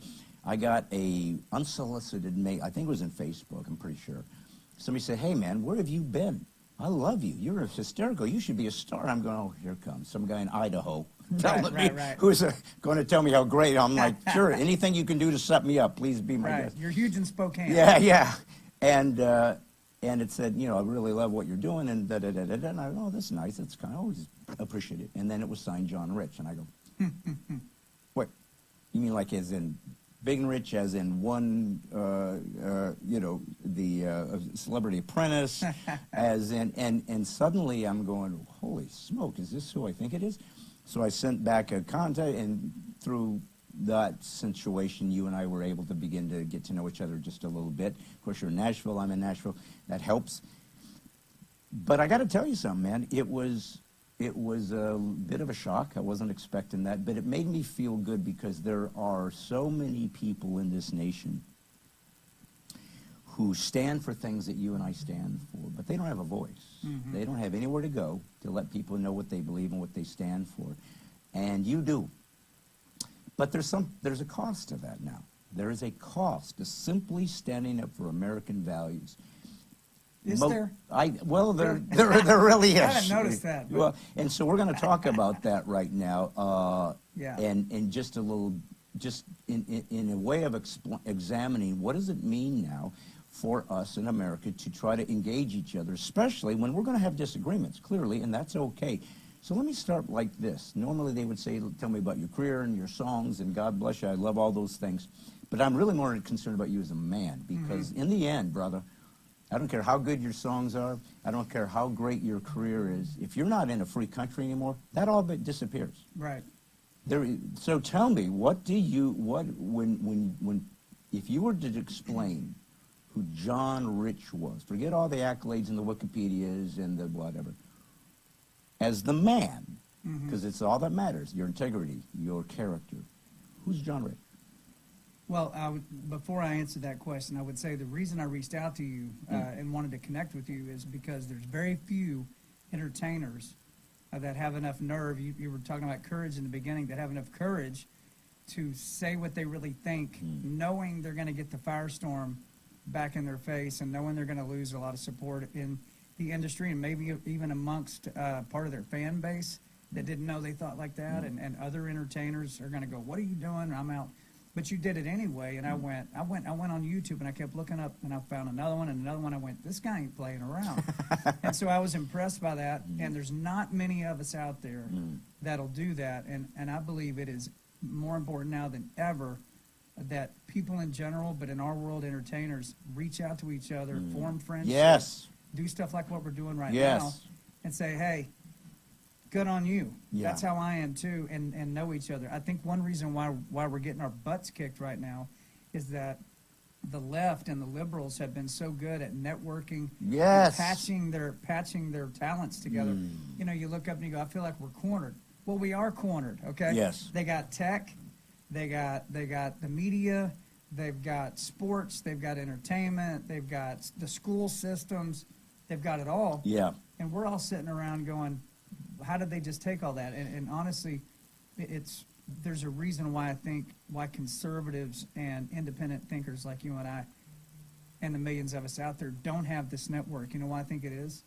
S1: I got a unsolicited mail. I think it was in Facebook. I'm pretty sure. Somebody said, "Hey man, where have you been? I love you. You're hysterical. You should be a star." I'm going, "Oh, here comes some guy in Idaho telling me who's going to tell me how great." I'm like, "Sure, anything you can do to set me up, please be my guest."
S3: You're huge in Spokane.
S1: Yeah. And it said, "I really love what you're doing," and da-da-da-da-da. And I go, "Oh, that's nice. It's kind of always appreciate it." And then it was signed John Rich. And I go, "What? You mean like as in Big and Rich, as in one, the Celebrity Apprentice, as in," and suddenly I'm going, "Holy smoke, is this who I think it is?" So I sent back a contact, and through that situation, you and I were able to begin to get to know each other just a little bit. Of course, you're in Nashville, I'm in Nashville. That helps. But I got to tell you something, man. It was a bit of a shock. I wasn't expecting that, but it made me feel good because there are so many people in this nation who stand for things that you and I stand for, but they don't have a voice. Mm-hmm. They don't have anywhere to go to let people know what they believe and what they stand for. And you do. But there's a cost to that now. There is a cost to simply standing up for American values.
S3: Is there?
S1: Well, there really is.
S3: I haven't noticed that.
S1: Well, and so we're going to talk about that right now.
S3: Yeah.
S1: And just a little, just in a way of examining what does it mean now for us in America to try to engage each other, especially when we're going to have disagreements, clearly, and that's okay. So let me start like this. Normally they would say, "Tell me about your career and your songs, and God bless you. I love all those things." But I'm really more concerned about you as a man, because in the end, brother, I don't care how good your songs are. I don't care how great your career is. If you're not in a free country anymore, that all but disappears.
S3: Right.
S1: So tell me, if you were to explain who John Rich was, forget all the accolades and the Wikipedias and the whatever, as the man, because it's all that matters, your integrity, your character. Who's John Rich?
S3: Well, before I answer that question, I would say the reason I reached out to you and wanted to connect with you is because there's very few entertainers that have enough nerve. You were talking about courage in the beginning, that have enough courage to say what they really think, knowing they're going to get the firestorm back in their face and knowing they're going to lose a lot of support in the industry and maybe even amongst part of their fan base that didn't know they thought like that, and other entertainers are going to go, "What are you doing? I'm out." But you did it anyway, and I went on YouTube and I kept looking up, and I found another one and another one. I went, "This guy ain't playing around," and so I was impressed by that. And there's not many of us out there that'll do that, and I believe it is more important now than ever that people in general, but in our world, entertainers, reach out to each other, form friendships. Yes. Do stuff like what we're doing right now and say, "Hey, good on you." Yeah. That's how I am too, and know each other. I think one reason why we're getting our butts kicked right now is that the left and the liberals have been so good at networking, and patching their talents together. You look up and you go, "I feel like we're cornered." Well, we are cornered, okay? Yes. They got tech, they got the media, they've got sports, they've got entertainment, they've got the school systems. They've got it all. Yeah. And we're all sitting around going, how did they just take all that? And honestly, there's a reason why I think why conservatives and independent thinkers like you and I and the millions of us out there don't have this network. You know why I think it is?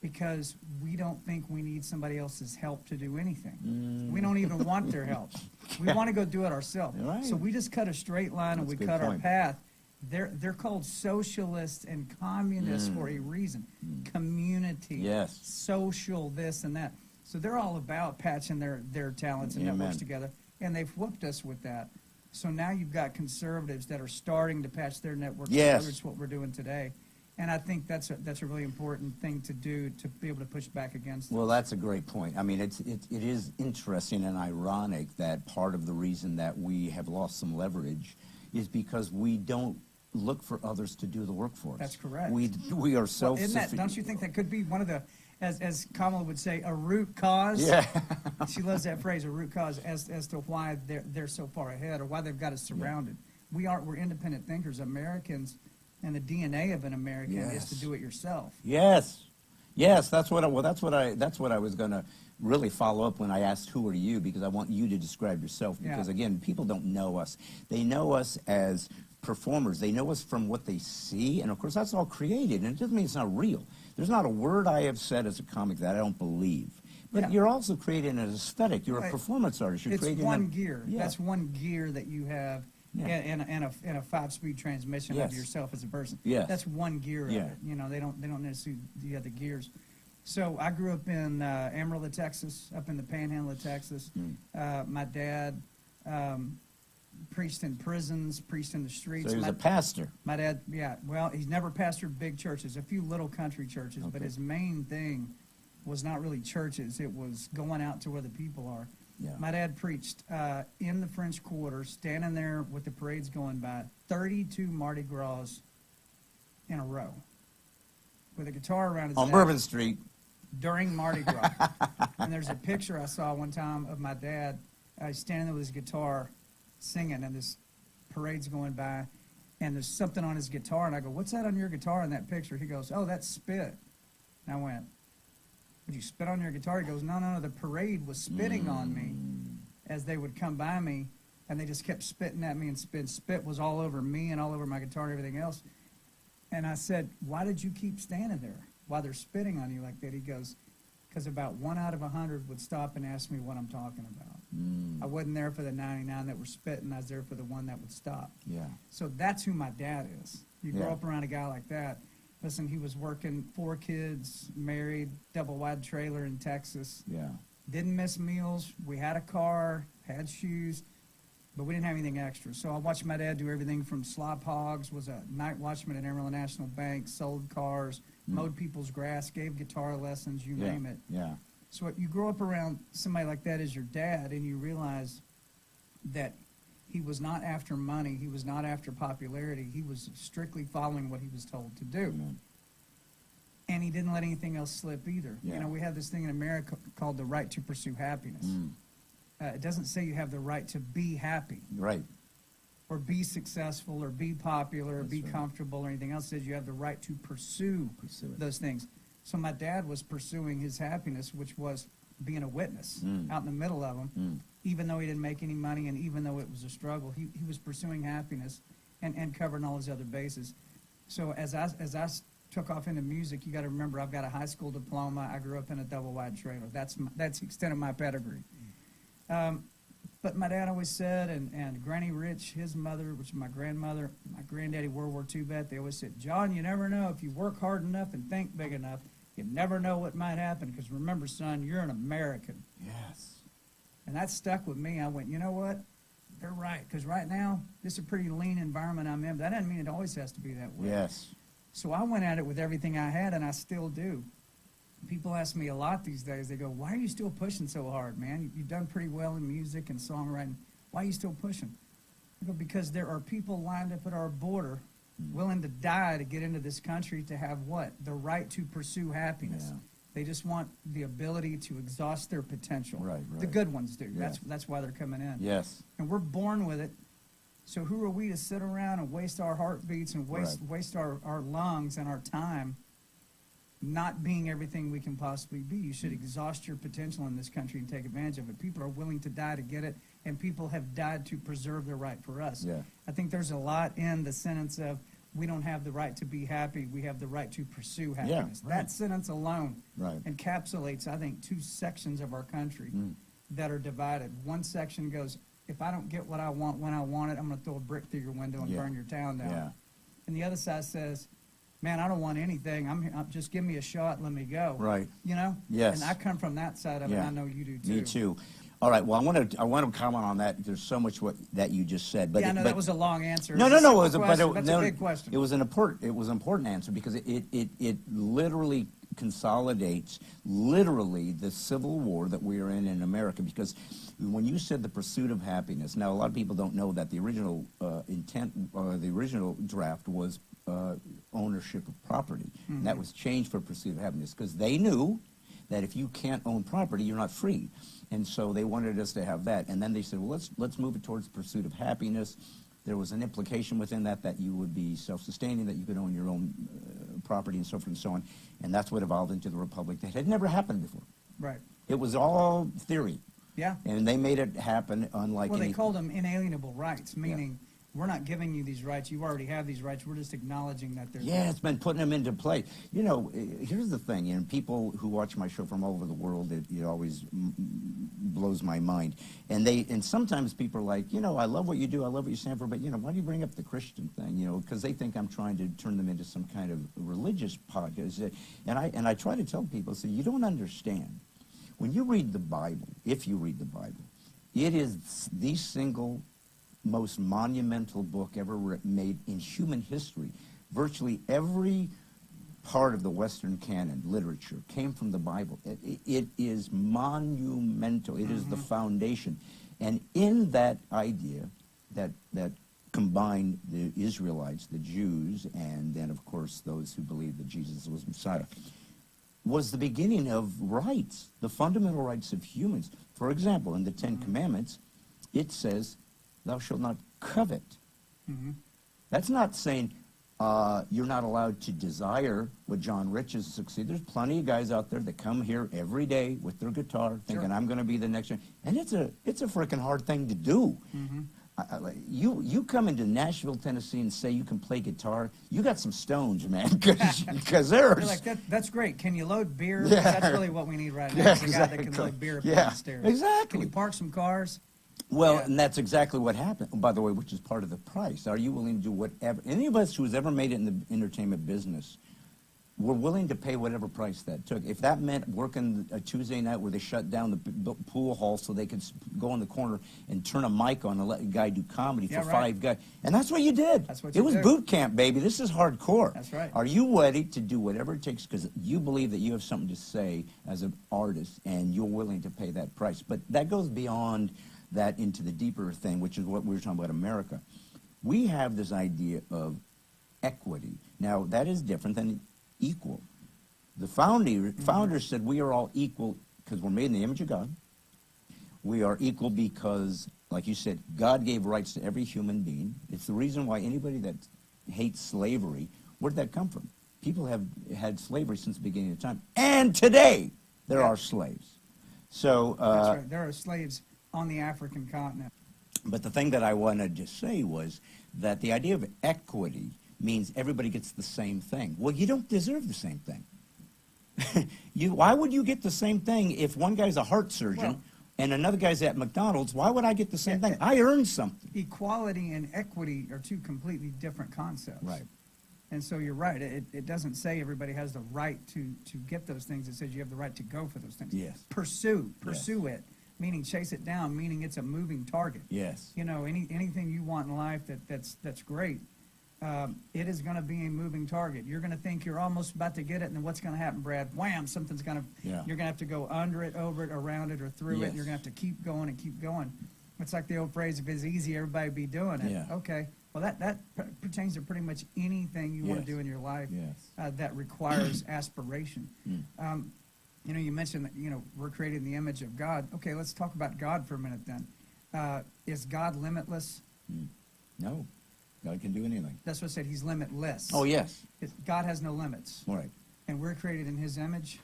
S3: Because we don't think we need somebody else's help to do anything. We don't even want their help. We want to go do it ourselves. Right. So we just cut a straight line and we cut our path. They're called socialists and communists for a reason. Community, social, this and that. So they're all about patching their talents and networks together, and they've whooped us with that. So now you've got conservatives that are starting to patch their networks together. It's what we're doing today. And I think that's a really important thing to do to be able to push back against. Well, that's a great point. I mean, it is interesting and ironic that part of the reason that we have lost some leverage is because we don't look for others to do the work for us. That's correct. We are self-sufficient. Don't you think that could be one of the, as Kamala would say, a root cause? Yeah. She loves that phrase, a root cause, as to why they're so far ahead or why they've got us surrounded. We're independent thinkers, Americans, and the DNA of an American is to do it yourself. Yes.
S1: Yes, that's what I was going to really follow up when I asked who are you, because I want you to describe yourself, because
S3: Yeah.
S1: again, people don't know us. They know us as performers. They know us from what they see, and of course that's all created, and it doesn't mean it's not real. There's not a word I have said as a comic that I don't believe. But
S3: Yeah.
S1: you're also creating an aesthetic. You're a
S3: Right.
S1: performance artist. You're
S3: It's
S1: creating
S3: one gear.
S1: Yeah.
S3: That's one gear that you have
S1: Yeah.
S3: in a 5-speed transmission
S1: Yes.
S3: of yourself as a person.
S1: Yes.
S3: That's one gear
S1: Yeah.
S3: of it. You know, they don't necessarily the other gears. So I grew up in Amarillo, Texas, up in the Panhandle of Texas. My dad preached in prisons, preached in the streets.
S1: So he was a pastor.
S3: My dad, yeah, well, he's never pastored big churches, a few little country churches, but
S1: Okay.
S3: his main thing was not really churches. It was going out to where the people are.
S1: Yeah.
S3: My dad preached in the French Quarter, standing there with the parades going by, 32 Mardi Gras in a row, with a guitar around his
S1: On
S3: neck
S1: Bourbon Street.
S3: during Mardi Gras. And there's a picture I saw one time of my dad standing there with his guitar singing, and this parade's going by, and there's something on his guitar, and I go, "What's that on your guitar in that picture?" He goes, "Oh, that's spit." And I went, "Would you spit on your guitar?" He goes, No, the parade was spitting on me as they would come by me, and they just kept spitting at me, and spit was all over me and all over my guitar and everything else. And I said, "Why did you keep standing there while they're spitting on you like that?" He goes, "Because about 1 out of 100 would stop and ask me what I'm talking about. I wasn't there for the 99 that were spitting. I was there for the one that would stop."
S1: Yeah.
S3: So that's who my dad is. You grow
S1: Yeah.
S3: up around a guy like that. Listen, he was working 4 kids, married, double-wide trailer in Texas.
S1: Yeah.
S3: Didn't miss meals. We had a car, had shoes, but we didn't have anything extra. So I watched my dad do everything from slop hogs, was a night watchman at Amarillo National Bank, sold cars, mowed people's grass, gave guitar lessons, you
S1: Yeah.
S3: name it.
S1: Yeah.
S3: So you grow up around somebody like that as your dad, and you realize that he was not after money, he was not after popularity, he was strictly following what he was told to do.
S1: Amen.
S3: And he didn't let anything else slip either.
S1: Yeah.
S3: You know, we have this thing in America called the right to pursue happiness. It doesn't say you have the right to be happy
S1: Right.
S3: or be successful or be popular or
S1: That's
S3: be
S1: right.
S3: comfortable or anything else. It says you have the right to pursue
S1: Pursue it.
S3: those things. So my dad was pursuing his happiness, which was being a witness out in the middle of them. Even though he didn't make any money and even though it was a struggle, he was pursuing happiness and covering all his other bases. So as I took off into music, you got to remember I've got a high school diploma. I grew up in a double-wide trailer. That's the extent of my pedigree. But my dad always said, and Granny Rich, his mother, which is my grandmother, my granddaddy, World War II vet, they always said, "John, you never know. If you work hard enough and think big enough, you never know what might happen. Because remember, son, you're an American."
S1: Yes.
S3: And that stuck with me. I went, you know what? They're right. Because right now, this is a pretty lean environment I'm in. But that doesn't mean it always has to be that way.
S1: Yes.
S3: So I went at it with everything I had, and I still do. People ask me a lot these days. They go, "Why are you still pushing so hard, man? You've done pretty well in music and songwriting. Why are you still pushing?" I go, "Because there are people lined up at our border willing to die to get into this country to have what? The right to pursue happiness.
S1: Yeah.
S3: They just want the ability to exhaust their potential.
S1: Right,
S3: The
S1: right.
S3: good ones do.
S1: Yeah.
S3: That's why they're coming in.
S1: Yes.
S3: And we're born with it. So who are we to sit around and waste our heartbeats and waste our lungs and our time not being everything we can possibly be? You should exhaust your potential in this country and take advantage of it. People are willing to die to get it, and people have died to preserve their right for us.
S1: Yeah.
S3: I think there's a lot in the sentence of, we don't have the right to be happy, we have the right to pursue happiness.
S1: right.
S3: That sentence alone
S1: Right.
S3: encapsulates, I think, 2 sections of our country that are divided. One section goes, if I don't get what I want when I want it, I'm going to throw a brick through your window and
S1: Yeah.
S3: burn your town down.
S1: Yeah.
S3: And the other side says, man, I don't want anything. Just give me a shot and let me go.
S1: Right.
S3: You know?
S1: Yes.
S3: And I come from that side of it,
S1: Yeah.
S3: and I know you do too.
S1: Me too. All right. Well, I want to comment on that. There's so much that you just said. But
S3: Yeah, I know
S1: but,
S3: that was a long answer.
S1: No,
S3: It's
S1: no,
S3: a
S1: no.
S3: simple
S1: It was
S3: question. That's a big question.
S1: It was an important answer because it literally consolidates literally the civil war that we are in America. Because when you said the pursuit of happiness, now a lot of people don't know that the original intent, the original draft was ownership of property. And that was changed for pursuit of happiness because they knew that if you can't own property, you're not free. And so they wanted us to have that. And then they said, well, let's move it towards pursuit of happiness. There was an implication within that you would be self-sustaining, that you could own your own property and so forth and so on. And that's what evolved into the republic that had never happened before.
S3: Right.
S1: It was all theory.
S3: Yeah.
S1: And they made it happen unlike
S3: Well, they
S1: any...
S3: called them inalienable rights, meaning we're not giving you these rights. You already have these rights. We're just acknowledging that they're
S1: Yeah, it's been putting them into play. You know, here's the thing, and people who watch my show from all over the world, it always blows my mind. And sometimes people are like, you know, I love what you do, I love what you stand for, but, you know, why do you bring up the Christian thing? You know, because they think I'm trying to turn them into some kind of religious podcast. And I try to tell people, so you don't understand. When you read the Bible, if you read the Bible, it is the single most monumental book ever made in human history. Virtually every part of the Western canon literature came from the Bible. It is monumental. It is the foundation. And in that idea that combined the Israelites, the Jews, and then, of course, those who believed that Jesus was Messiah, was the beginning of rights, the fundamental rights of humans. For example, in the Ten Commandments, it says, thou shalt not covet. That's not saying you're not allowed to desire what John Rich has succeeded. There's plenty of guys out there that come here every day with their guitar thinking, I'm going to be the next one. And it's a freaking hard thing to do. You come into Nashville, Tennessee and say you can play guitar, you got some stones, man, because there's...
S3: You're like, that's great. Can you load beer?
S1: Yeah.
S3: That's really what we need right now.
S1: Yeah,
S3: is a guy that can
S1: exactly.
S3: load beer up
S1: Yeah,
S3: the stairs.
S1: exactly.
S3: Can you park some cars?
S1: Well,
S3: Yeah.
S1: and that's exactly what happened, by the way, which is part of the price. Are you willing to do whatever? Any of us who's ever made it in the entertainment business, we're willing to pay whatever price that took. If that meant working a Tuesday night where they shut down the pool hall so they could go in the corner and turn a mic on and let a guy do comedy for 5 guys. And that's what you did.
S3: That's what
S1: it
S3: you
S1: was
S3: do.
S1: boot camp, baby. This is hardcore.
S3: That's right.
S1: Are you ready to do whatever it takes because you believe that you have something to say as an artist and you're willing to pay that price? But that goes beyond that into the deeper thing, which is what we were talking about America. We have this idea of equity. Now, that is different than equal. The founders said we are all equal because we're made in the image of God. We are equal because, like you said, God gave rights to every human being. It's the reason why anybody that hates slavery, where did that come from? People have had slavery since the beginning of time. And today, there are slaves. So,
S3: That's right. There are slaves on the African continent.
S1: But the thing that I wanted to say was that the idea of equity means everybody gets the same thing. Well, you don't deserve the same thing. Why would you get the same thing if one guy's a heart surgeon and another guy's at McDonald's? Why would I get the same thing? I earned something.
S3: Equality and equity are two completely different concepts.
S1: Right.
S3: And so you're right. It doesn't say everybody has the right to get those things. It says you have the right to go for those things.
S1: Yes.
S3: Pursue it, meaning chase it down, meaning it's a moving target.
S1: Yes.
S3: You know, anything you want in life that's great. It is going to be a moving target. You're going to think you're almost about to get it, and then what's going to happen, Brad? Wham! Something's going to.
S1: Yeah.
S3: You're going to have to go under it, over it, around it, or through it. And you're going to have to keep going and keep going. It's like the old phrase: "If it's easy, everybody be doing it."
S1: Yeah.
S3: Okay. Well, that pertains to pretty much anything you want to do in your life that requires aspiration. You know, you mentioned that we're created in the image of God. Okay, let's talk about God for a minute then. Is God limitless?
S1: No. God can do anything.
S3: That's what I said. He's limitless.
S1: Oh, yes.
S3: God has no limits.
S1: Right.
S3: And we're created in his image.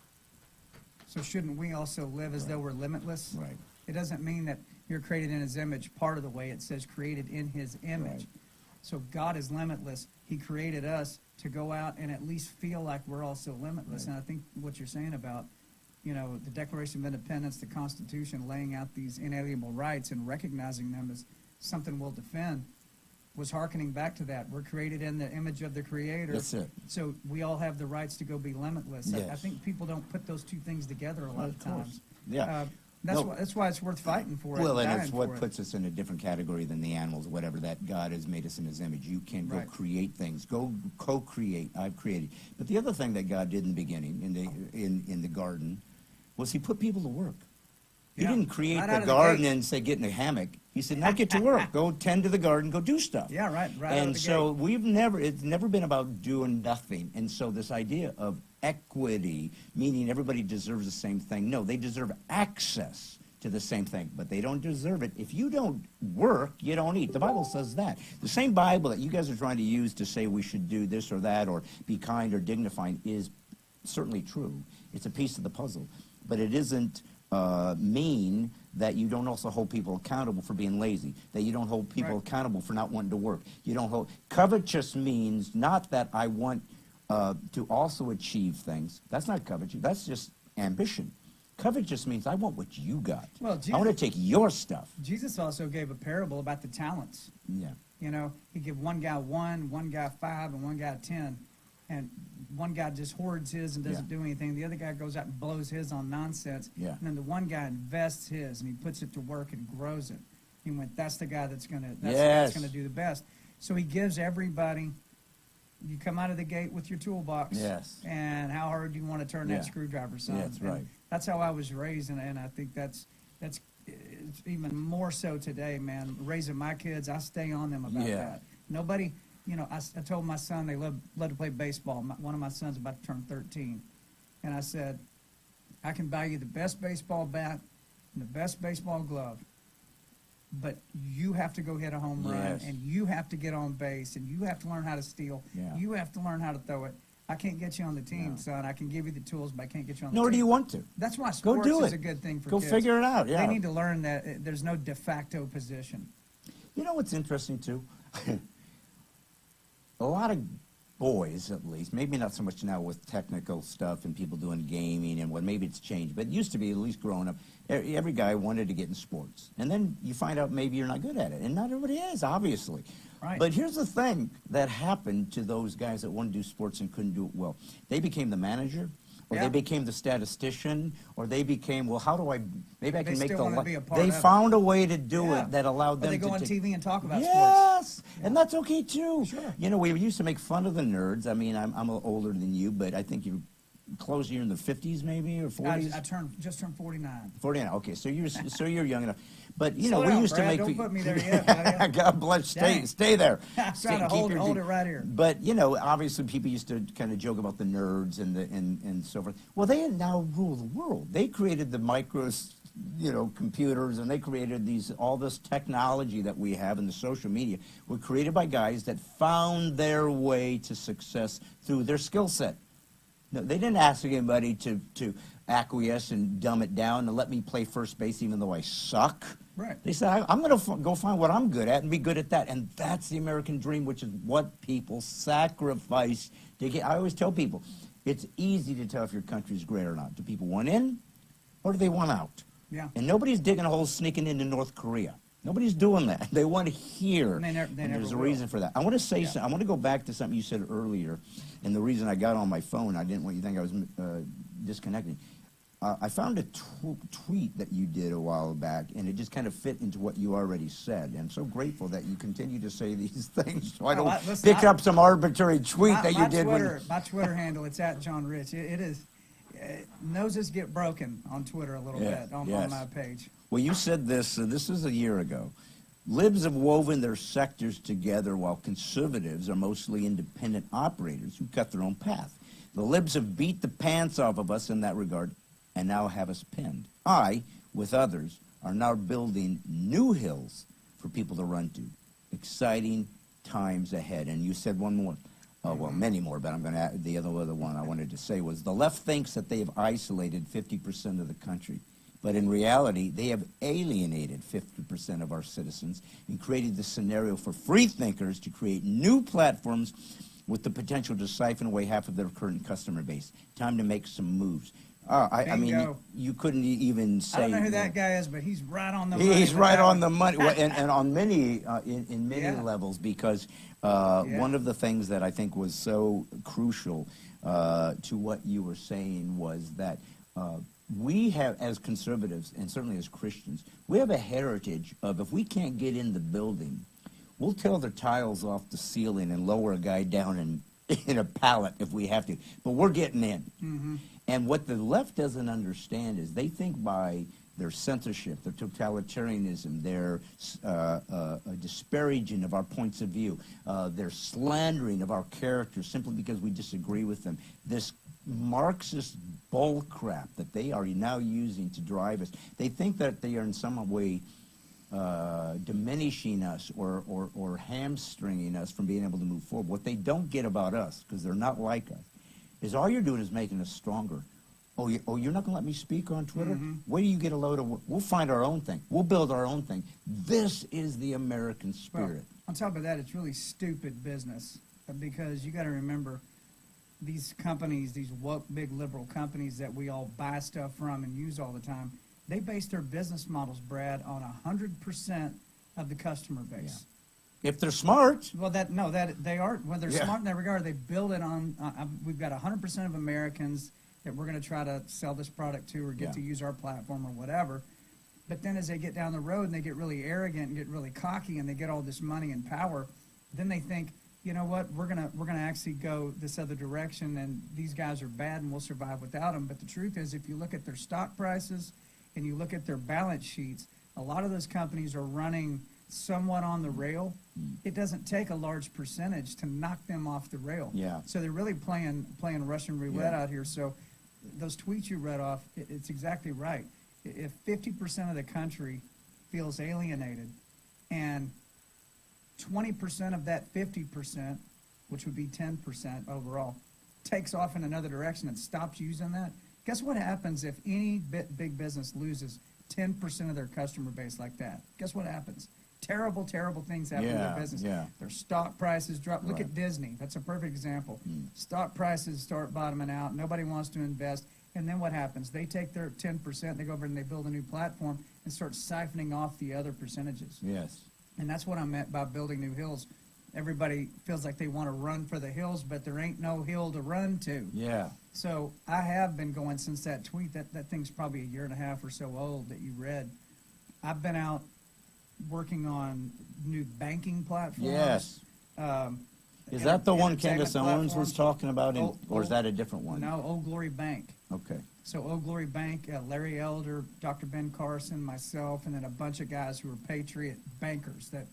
S3: So shouldn't we also live as though we're limitless?
S1: Right.
S3: It doesn't mean that you're created in his image part of the way. It says created in his image.
S1: Right.
S3: So God is limitless. He created us to go out and at least feel like we're also limitless.
S1: Right.
S3: And I think what you're saying about, the Declaration of Independence, the Constitution, laying out these inalienable rights and recognizing them as something we'll defend, was hearkening back to that. We're created in the image of the Creator.
S1: That's it.
S3: So we all have the rights to go be limitless.
S1: Yes.
S3: I think people don't put those two things together a lot of times.
S1: Yeah.
S3: That's why it's worth fighting for.
S1: Well, and
S3: dying
S1: it's what
S3: for it.
S1: puts us in a different category than the animals, whatever, that God has made us in his image. You can go create things. Go co-create. I've created. But the other thing that God did in the beginning, in the garden, was he put people to work. He didn't create
S3: Right
S1: the
S3: out of the
S1: garden
S3: gate.
S1: and say, get in a hammock. He said, now get to work. Go tend to the garden. Go do stuff.
S3: Yeah, right out of
S1: And
S3: the
S1: so
S3: gate.
S1: it's never been about doing nothing. And so this idea of equity, meaning everybody deserves the same thing. No, they deserve access to the same thing, but they don't deserve it. If you don't work, you don't eat. The Bible says that. The same Bible that you guys are trying to use to say we should do this or that or be kind or dignified is certainly true. It's a piece of the puzzle, but it isn't mean that you don't also hold people accountable for being lazy, that you don't hold people accountable for not wanting to work. You don't hold. Covetous means not that I want to also achieve things. That's not covetous. That's just ambition. Covetous means I want what you got.
S3: Well,
S1: I want to take your stuff.
S3: Jesus also gave a parable about the talents.
S1: Yeah.
S3: You know, he gave one guy 1, one guy 5, and one guy 10. And one guy just hoards his and doesn't do anything. The other guy goes out and blows his on nonsense.
S1: Yeah.
S3: And then the one guy invests his and he puts it to work and grows it. He went, that's the guy that's gonna do the best. So he gives everybody. You come out of the gate with your toolbox.
S1: Yes.
S3: And how hard do you want to turn that screwdriver, son?
S1: Yeah, that's right.
S3: And that's how I was raised, and I think that's it's even more so today, man. Raising my kids, I stay on them about that. Nobody, you know, I told my son they love to play baseball. One of my sons about to turn 13, and I said, I can buy you the best baseball bat and the best baseball glove, but you have to go hit a home run, and you have to get on base, and you have to learn how to steal. You have to learn how to throw it. I can't get you on the team, son. I can give you the tools, but I can't get you on the team.
S1: Nor do you want to.
S3: That's why sports is a good thing for kids.
S1: Go figure it out,
S3: They need to learn that there's no de facto position.
S1: You know what's interesting, too? A lot of boys, at least, maybe not so much now with technical stuff and people doing gaming and what, maybe it's changed, but it used to be, at least growing up, every guy wanted to get in sports. And then you find out maybe you're not good at it. And not everybody is, obviously.
S3: Right.
S1: But here's the thing that happened to those guys that wanted to do sports and couldn't do it well. They became the manager, or they became the statistician, or they became, well, how do I, maybe I can make the, they found a way to do it that allowed them to.
S3: They go on TV and talk about sports.
S1: Yes, and that's okay too. Sure. You know, we used to make fun of the nerds. I mean, I'm older than you, but I think you're close. You're in the 50s, maybe, or 40s.
S3: I just turned 49.
S1: 49. Okay, so you're young enough. But you know, we used to make.
S3: Don't put me there yet.
S1: God bless. Stay there.
S3: I'm trying to hold it right here.
S1: But you know, obviously, people used to kind of joke about the nerds and so forth. Well, they now rule the world. They created the computers, and they created all this technology that we have, and the social media were created by guys that found their way to success through their skill set. No, they didn't ask anybody to acquiesce and dumb it down and let me play first base even though I suck.
S3: Right.
S1: They said, I'm going to go find what I'm good at and be good at that. And that's the American dream, which is what people sacrifice to get. I always tell people, it's easy to tell if your country's great or not. Do people want in or do they want out?
S3: Yeah.
S1: And nobody's digging a hole sneaking into North Korea. Nobody's doing that. They want to hear.
S3: And
S1: there's a reason for that. I want to say something. I want to go back to something you said earlier. And the reason I got on my phone, I didn't want you to think I was disconnecting. I found a tweet that you did a while back, and it just kind of fit into what you already said. And I'm so grateful that you continue to say these things, so I don't pick up some arbitrary tweet that you did.
S3: My Twitter handle, it's at John Rich. It is. Noses get broken on Twitter a little bit on my page.
S1: Well, you said this. This is a year ago. Libs have woven their sectors together while conservatives are mostly independent operators who cut their own path. The libs have beat the pants off of us in that regard and now have us pinned. I, with others, are now building new hills for people to run to. Exciting times ahead. And you said one more. Well, many more, but I'm going to add the other one I wanted to say was the left thinks that they have isolated 50% of the country. But in reality, they have alienated 50% of our citizens and created the scenario for free thinkers to create new platforms with the potential to siphon away half of their current customer base. Time to make some moves. I mean, you couldn't even say.
S3: I don't know who that guy is, but he's right on the money.
S1: He's right on the money, and on many, in many levels, because one of the things that I think was so crucial to what you were saying was that we have, as conservatives, and certainly as Christians, we have a heritage of if we can't get in the building, we'll tear the tiles off the ceiling and lower a guy down in a pallet if we have to, but we're getting in. Mm-hmm. And what the left doesn't understand is they think by their censorship, their totalitarianism, their disparaging of our points of view, their slandering of our characters simply because we disagree with them, this Marxist bull crap that they are now using to drive us. They think that they are in some way diminishing us or hamstringing us from being able to move forward. What they don't get about us, because they're not like us, is all you're doing is making us stronger. Oh, you're not going to let me speak on Twitter?
S3: Mm-hmm.
S1: Where do you get a load of... We'll find our own thing. We'll build our own thing. This is the American spirit.
S3: Well, on top of that, it's really stupid business because you got to remember these companies, these woke, big liberal companies that we all buy stuff from and use all the time, they base their business models, Brad, on 100% of the customer base.
S1: Yeah. If they're smart.
S3: Well, that they are. Well, they're
S1: Yeah.
S3: smart in that regard. They build it on. We've got 100% of Americans that we're going to try to sell this product to or get to use our platform or whatever. But then as they get down the road and they get really arrogant and get really cocky and they get all this money and power, then they think, you know what, we're gonna actually go this other direction and these guys are bad and we'll survive without them. But the truth is, if you look at their stock prices and you look at their balance sheets, a lot of those companies are running somewhat on the rail. It doesn't take a large percentage to knock them off the rail.
S1: Yeah.
S3: So they're really playing Russian roulette out here. So those tweets you read off, it's exactly right. If 50% of the country feels alienated and 20% of that 50%, which would be 10% overall, takes off in another direction and stops using that, guess what happens if any big business loses 10% of their customer base like that? Guess what happens? Terrible, terrible things happen to their business.
S1: Yeah.
S3: Their stock prices drop. Look
S1: Right.
S3: at Disney. That's a perfect example. Stock prices start bottoming out. Nobody wants to invest. And then what happens? They take their 10%, they go over and they build a new platform and start siphoning off the other percentages.
S1: Yes.
S3: And that's what I meant by building new hills. Everybody feels like they want to run for the hills, but there ain't no hill to run to.
S1: Yeah.
S3: So I have been going since that tweet. That thing's probably a year and a half or so old that you read. I've been out working on new banking platforms.
S1: Yes. Is that the one Candace Owens was
S3: platforms.
S1: talking about, or is
S3: Oh,
S1: that a different one?
S3: No, Old Glory Bank.
S1: Okay.
S3: So Old Glory Bank, Larry Elder, Dr. Ben Carson, myself, and then a bunch of guys who are patriot bankers that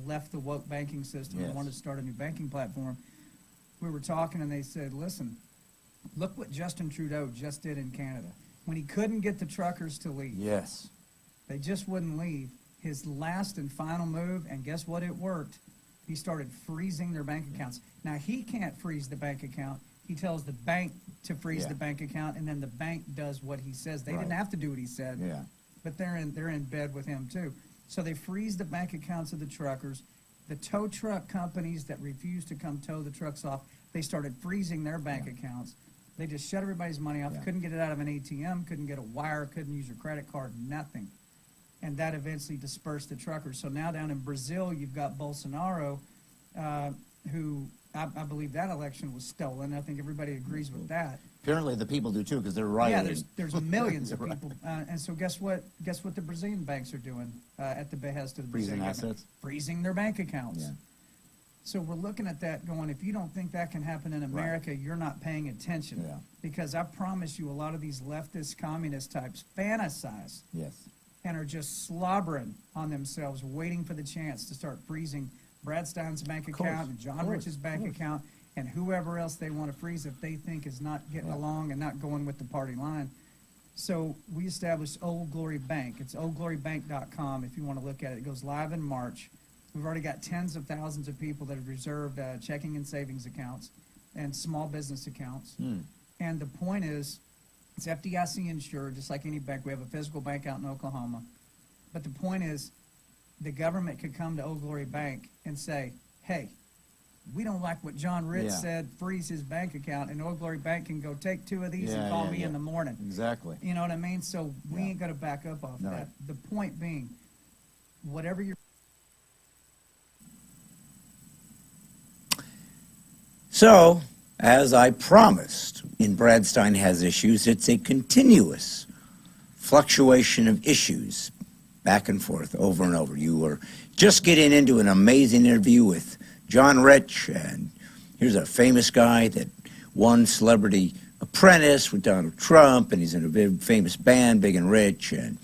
S3: left the woke banking system and
S1: Yes.
S3: wanted to start a new banking platform. We were talking and they said, listen, look what Justin Trudeau just did in Canada. When he couldn't get the truckers to leave,
S1: Yes.
S3: they just wouldn't leave. His last and final move, and guess what, it worked. He started freezing their bank accounts. Now, he can't freeze the bank account. He tells the bank to freeze the bank account, and then the bank does what he says. They didn't have to do what he said,
S1: Yeah.
S3: but they're in bed with him, too. So they freeze the bank accounts of the truckers. The tow truck companies that refuse to come tow the trucks off, they started freezing their bank accounts. They just shut everybody's money off.
S1: Yeah.
S3: Couldn't get it out of an ATM, couldn't get a wire, couldn't use your credit card, nothing. And that eventually dispersed the truckers. So now down in Brazil, you've got Bolsonaro, who I believe that election was stolen. I think everybody agrees with that.
S1: Apparently the people do too, because they're rioting.
S3: Yeah, there's millions of people. And so guess what? Guess what the Brazilian banks are doing at the behest of the
S1: Freezing
S3: Brazilian government?
S1: assets?
S3: Freezing their bank accounts.
S1: Yeah.
S3: So we're looking at that going, if you don't think that can happen in America, you're not paying attention.
S1: Yeah.
S3: Because I promise you, a lot of these leftist communist types fantasize
S1: Yes.
S3: and are just slobbering on themselves, waiting for the chance to start freezing Brad Stein's bank
S1: course,
S3: account and John
S1: of course,
S3: Rich's bank
S1: of course.
S3: account and whoever else they want to freeze if they think is not getting along and not going with the party line. So we established Old Glory Bank. It's oldglorybank.com if you want to look at it. It goes live in March. We've already got tens of thousands of people that have reserved checking and savings accounts and small business accounts. And the point is, it's FDIC insured, just like any bank. We have a physical bank out in Oklahoma. But the point is, the government could come to Old Glory Bank and say, hey, we don't like what John Rich said, freeze his bank account, and Old Glory Bank can go take 2 of these and call me in the morning.
S1: Exactly.
S3: You know what I mean? So we ain't going to back up off
S1: No.
S3: that. The point being, whatever you're...
S1: So, as I promised in Brad Stine Has Issues, it's a continuous fluctuation of issues back and forth over and over. You were just getting into an amazing interview with John Rich, and here's a famous guy that won Celebrity Apprentice with Donald Trump, and he's in a big famous band, Big and Rich, and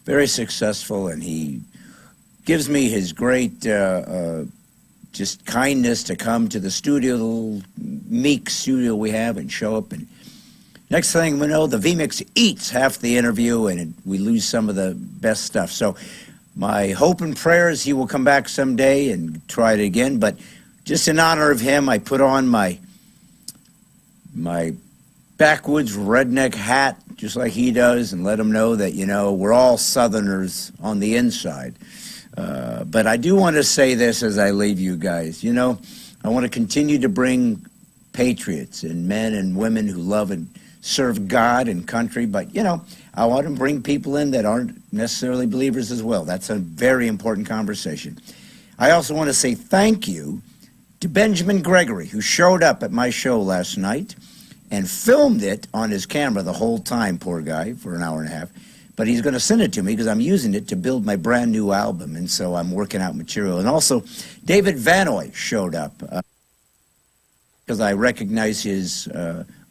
S1: very successful, and he gives me his great just kindness to come to the studio, the little meek studio we have, and show up and Next thing we know, the VMix eats half the interview, and we lose some of the best stuff. So my hope and prayer is he will come back someday and try it again. But just in honor of him, I put on my backwoods redneck hat, just like he does, and let him know that, you know, we're all Southerners on the inside. But I do want to say this as I leave you guys. You know, I want to continue to bring patriots and men and women who love and serve God and country, but, you know, I want to bring people in that aren't necessarily believers as well. That's a very important conversation. I also want to say thank you to Benjamin Gregory, who showed up at my show last night and filmed it on his camera the whole time, poor guy, for an hour and a half. But he's going to send it to me because I'm using it to build my brand new album, and so I'm working out material. And also, David Vanoy showed up because I recognize his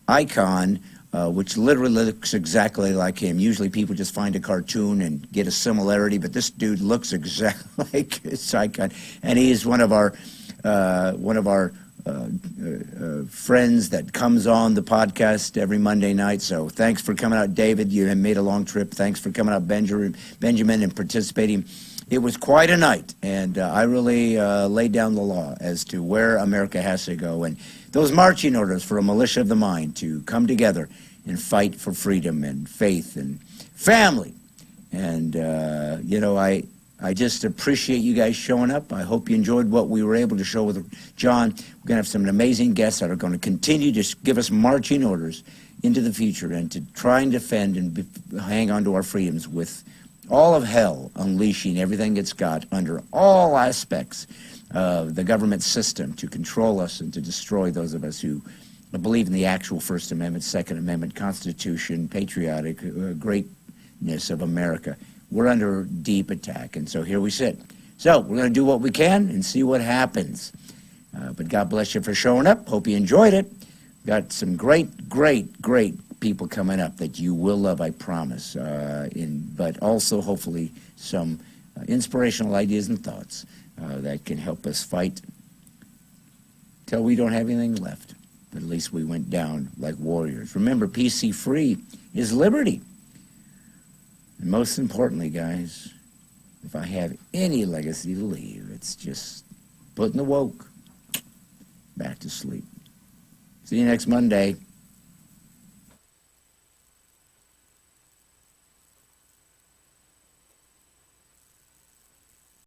S1: icon, which literally looks exactly like him. Usually people just find a cartoon and get a similarity, but this dude looks exactly like his icon. And he is one of our friends that comes on the podcast every Monday night. So thanks for coming out, David. You have made a long trip. Thanks for coming out, Benjamin, and participating. It was quite a night, and I really laid down the law as to where America has to go. And those marching orders for a militia of the mind to come together and fight for freedom and faith and family. And, you know, I just appreciate you guys showing up. I hope you enjoyed what we were able to show with John. We're going to have some amazing guests that are going to continue to give us marching orders into the future and to try and defend and hang on to our freedoms with all of hell unleashing everything it's got under all aspects of the government system to control us and to destroy those of us who believe in the actual First Amendment, Second Amendment, Constitution, patriotic greatness of America. We're under deep attack, and so here we sit. So we're going to do what we can and see what happens. But God bless you for showing up. Hope you enjoyed it. Got some great people coming up that you will love, I promise. But also, hopefully, some inspirational ideas and thoughts that can help us fight till we don't have anything left. But at least we went down like warriors. Remember, PC free is liberty. And most importantly, guys, if I have any legacy to leave, it's just putting the woke back to sleep. See you next Monday.